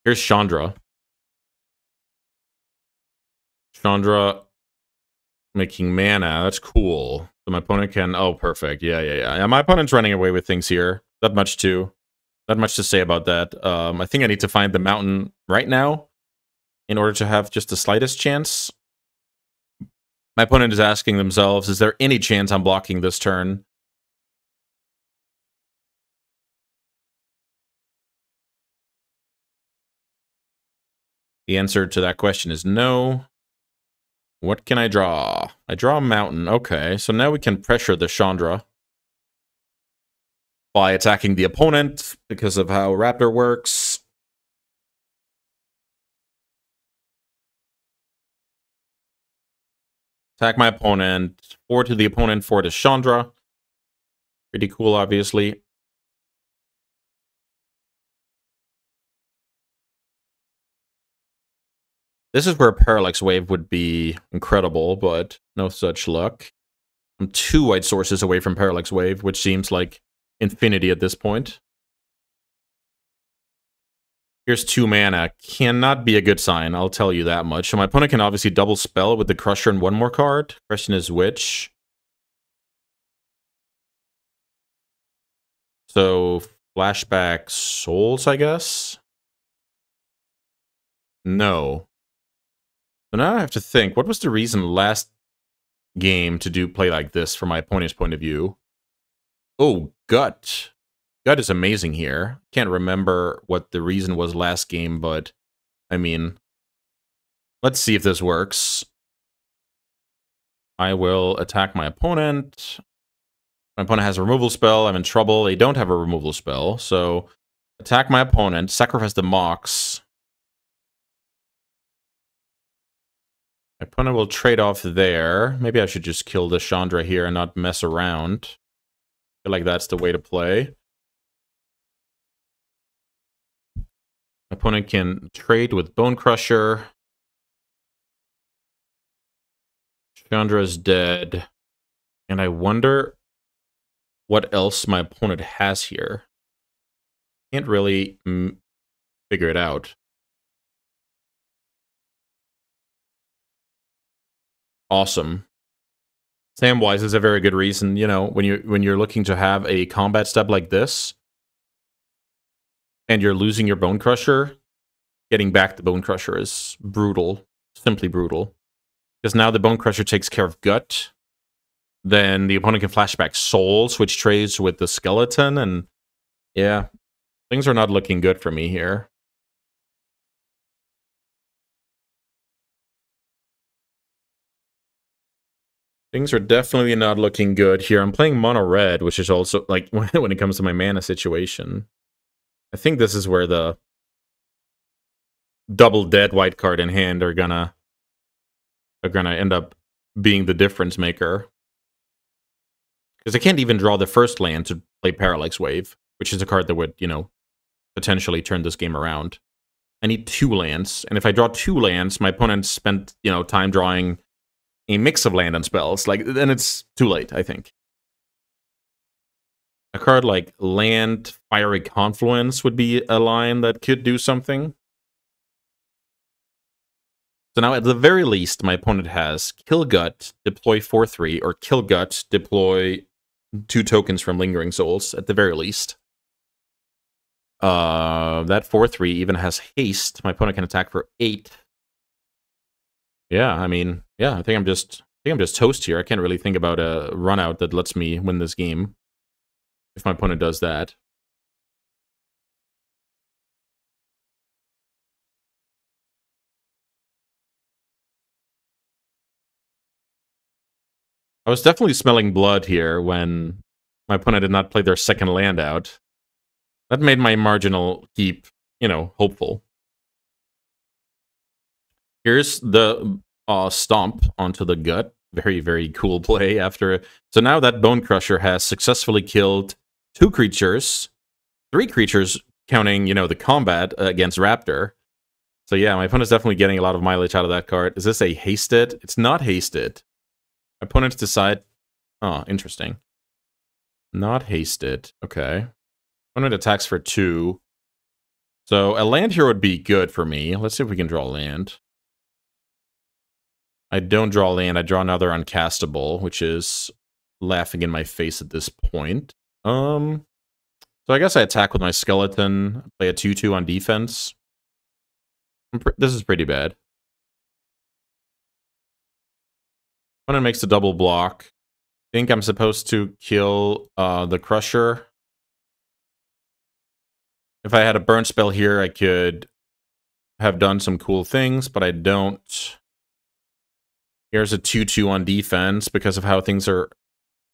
Here's Chandra. Chandra making mana. That's cool. So my opponent can... Oh, perfect. Yeah. My opponent's running away with things here. Not much to say about that. I think I need to find the mountain right now in order to have just the slightest chance. My opponent is asking themselves, is there any chance I'm blocking this turn? The answer to that question is no. What can I draw? I draw a mountain. Okay, so now we can pressure the Chandra by attacking the opponent because of how Raptor works. Attack my opponent. 4 to the opponent, 4 to Chandra. Pretty cool, obviously. This is where Parallax Wave would be incredible, but no such luck. I'm 2 white sources away from Parallax Wave, which seems like infinity at this point. Here's 2 mana. Cannot be a good sign, I'll tell you that much. So my opponent can obviously double spell with the Crusher and 1 more card. Question is which? So, Flashback Souls, I guess? No. So now I have to think, what was the reason last game to play like this from my opponent's point of view? Oh, Gut. Gut is amazing here. Can't remember what the reason was last game, but I mean, let's see if this works. I will attack my opponent. My opponent has a removal spell. I'm in trouble. They don't have a removal spell, so attack my opponent, sacrifice the Mox. My opponent will trade off there. Maybe I should just kill the Chandra here and not mess around. I feel like that's the way to play. My opponent can trade with Bone Crusher. Chandra's dead. And I wonder what else my opponent has here. Can't really figure it out. Awesome. Samwise is a very good reason, you know, when you're looking to have a combat step like this, and you're losing your Bone Crusher, getting back the Bone Crusher is brutal. Simply brutal. Because now the Bone Crusher takes care of Gut. Then the opponent can flashback Souls, which trades with the Skeleton, and yeah, things are not looking good for me here. Things are definitely not looking good here. I'm playing mono red, which is also, like, when it comes to my mana situation. I think this is where the double dead white card in hand are gonna end up being the difference maker. Because I can't even draw the first land to play Parallax Wave, which is a card that would, you know, potentially turn this game around. I need 2 lands, and if I draw 2 lands, my opponent spent, you know, time drawing a mix of land and spells. Like, then it's too late, I think. A card like Land Fiery Confluence would be a line that could do something. So now, at the very least, my opponent has Kill Gut, deploy 4/3, or Kill Gut, deploy 2 tokens from Lingering Souls, at the very least. That 4/3 even has haste. My opponent can attack for 8. Yeah, I mean, yeah, I think I'm just toast here. I can't really think about a run out that lets me win this game if my opponent does that. I was definitely smelling blood here when my opponent did not play their second land out. That made my marginal keep, hopeful. Here's the stomp onto the gut. Very, very cool play after. So now that Bone Crusher has successfully killed 2 creatures, 3 creatures, counting, the combat against Raptor. So yeah, my opponent's definitely getting a lot of mileage out of that card. Is this a hasted? It's not hasted. Opponents decide... Oh, interesting. Not hasted. Okay. Opponent attacks for 2. So a land here would be good for me. Let's see if we can draw land. I don't draw land. I draw another uncastable, which is laughing in my face at this point. So I guess I attack with my skeleton, play a 2/2 on defense. This is pretty bad. Opponent makes a double block. Think I'm supposed to kill the Crusher. If I had a burn spell here, I could have done some cool things, but I don't. Here's a 2/2 on defense because of how things are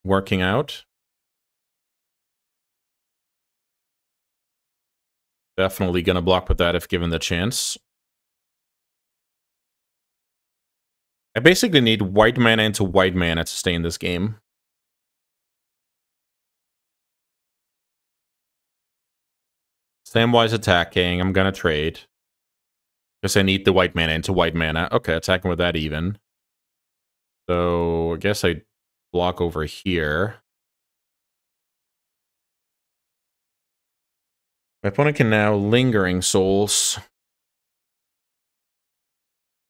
working out. Definitely gonna block with that if given the chance. I basically need white mana into white mana to stay in this game. Samwise attacking. I'm gonna trade. Guess I need the white mana into white mana. Okay, attacking with that even. So I guess I block over here. My opponent can now Lingering Souls.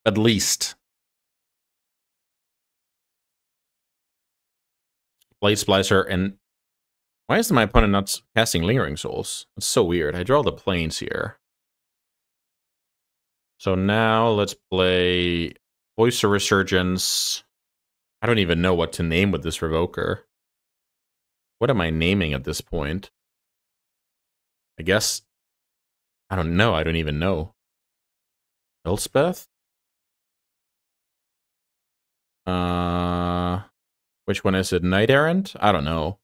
At least. Blade Splicer, and why is my opponent not casting Lingering Souls? That's so weird. I draw the planes here. So now let's play Voice of Resurgence. I don't even know what to name with this Revoker. What am I naming at this point? I guess... I don't know. I don't even know. Elspeth? Which one is it? Knight Errant? I don't know.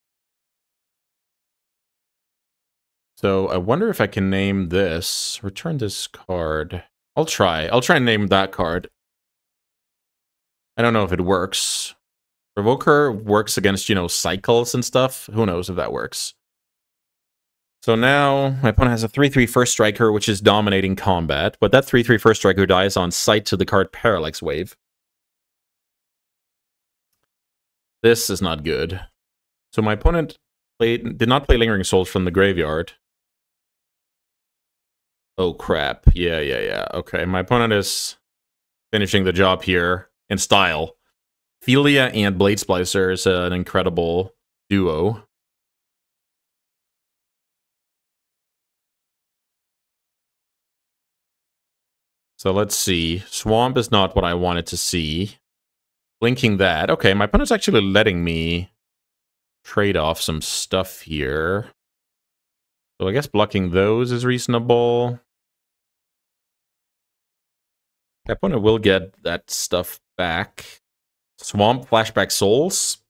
So I wonder if I can name this. Return this card. I'll try. I'll try and name that card. I don't know if it works. Revoker works against, cycles and stuff. Who knows if that works. So now my opponent has a 3/3 first striker, which is dominating combat. But that 3/3 first striker dies on sight to the card Parallax Wave. This is not good. So my opponent did not play Lingering Souls from the graveyard. Oh, crap. Yeah. Okay, my opponent is finishing the job here in style. Philia and Blade Splicer is an incredible duo. So let's see. Swamp is not what I wanted to see. Blinking that. Okay, my opponent's actually letting me trade off some stuff here. So I guess blocking those is reasonable. My opponent will get that stuff back. Swamp, Flashback Souls?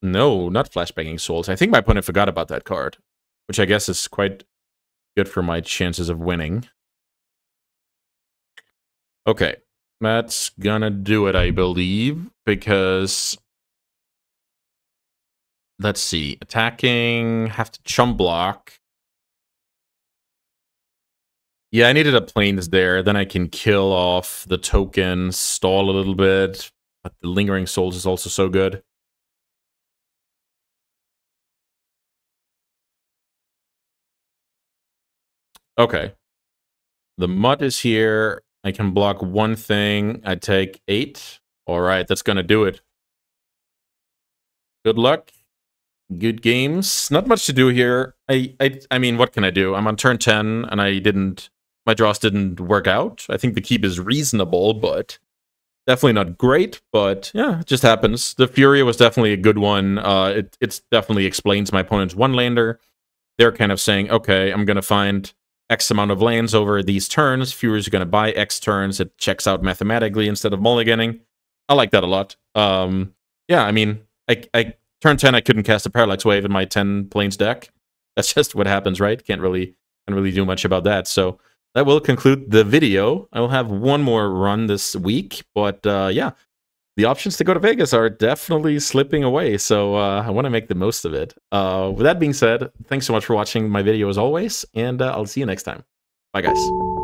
No, not Flashbacking Souls. I think my opponent forgot about that card, which I guess is quite good for my chances of winning. Okay, that's gonna do it, I believe, because... Let's see. Attacking, have to chump block. Yeah, I needed a planes there. Then I can kill off the tokens, stall a little bit. But the Lingering Souls is also so good. Okay. The mud is here. I can block one thing. I take 8. All right, that's going to do it. Good luck. Good games. Not much to do here. I mean, what can I do? I'm on turn 10, and my draws didn't work out. I think the keep is reasonable, but definitely not great. But yeah, it just happens. The Furia was definitely a good one. It definitely explains my opponent's one-lander. They're kind of saying, okay, I'm going to find X amount of lands over these turns. Furia's going to buy X turns. It checks out mathematically instead of mulliganing. I like that a lot. Yeah, I mean, I turn 10, I couldn't cast a Parallax Wave in my 10 planes deck. That's just what happens, right? Can't really do much about that. So that will conclude the video. I will have one more run this week, but yeah, the options to go to Vegas are definitely slipping away, so I want to make the most of it. With that being said, thanks so much for watching my video as always, and I'll see you next time. Bye, guys.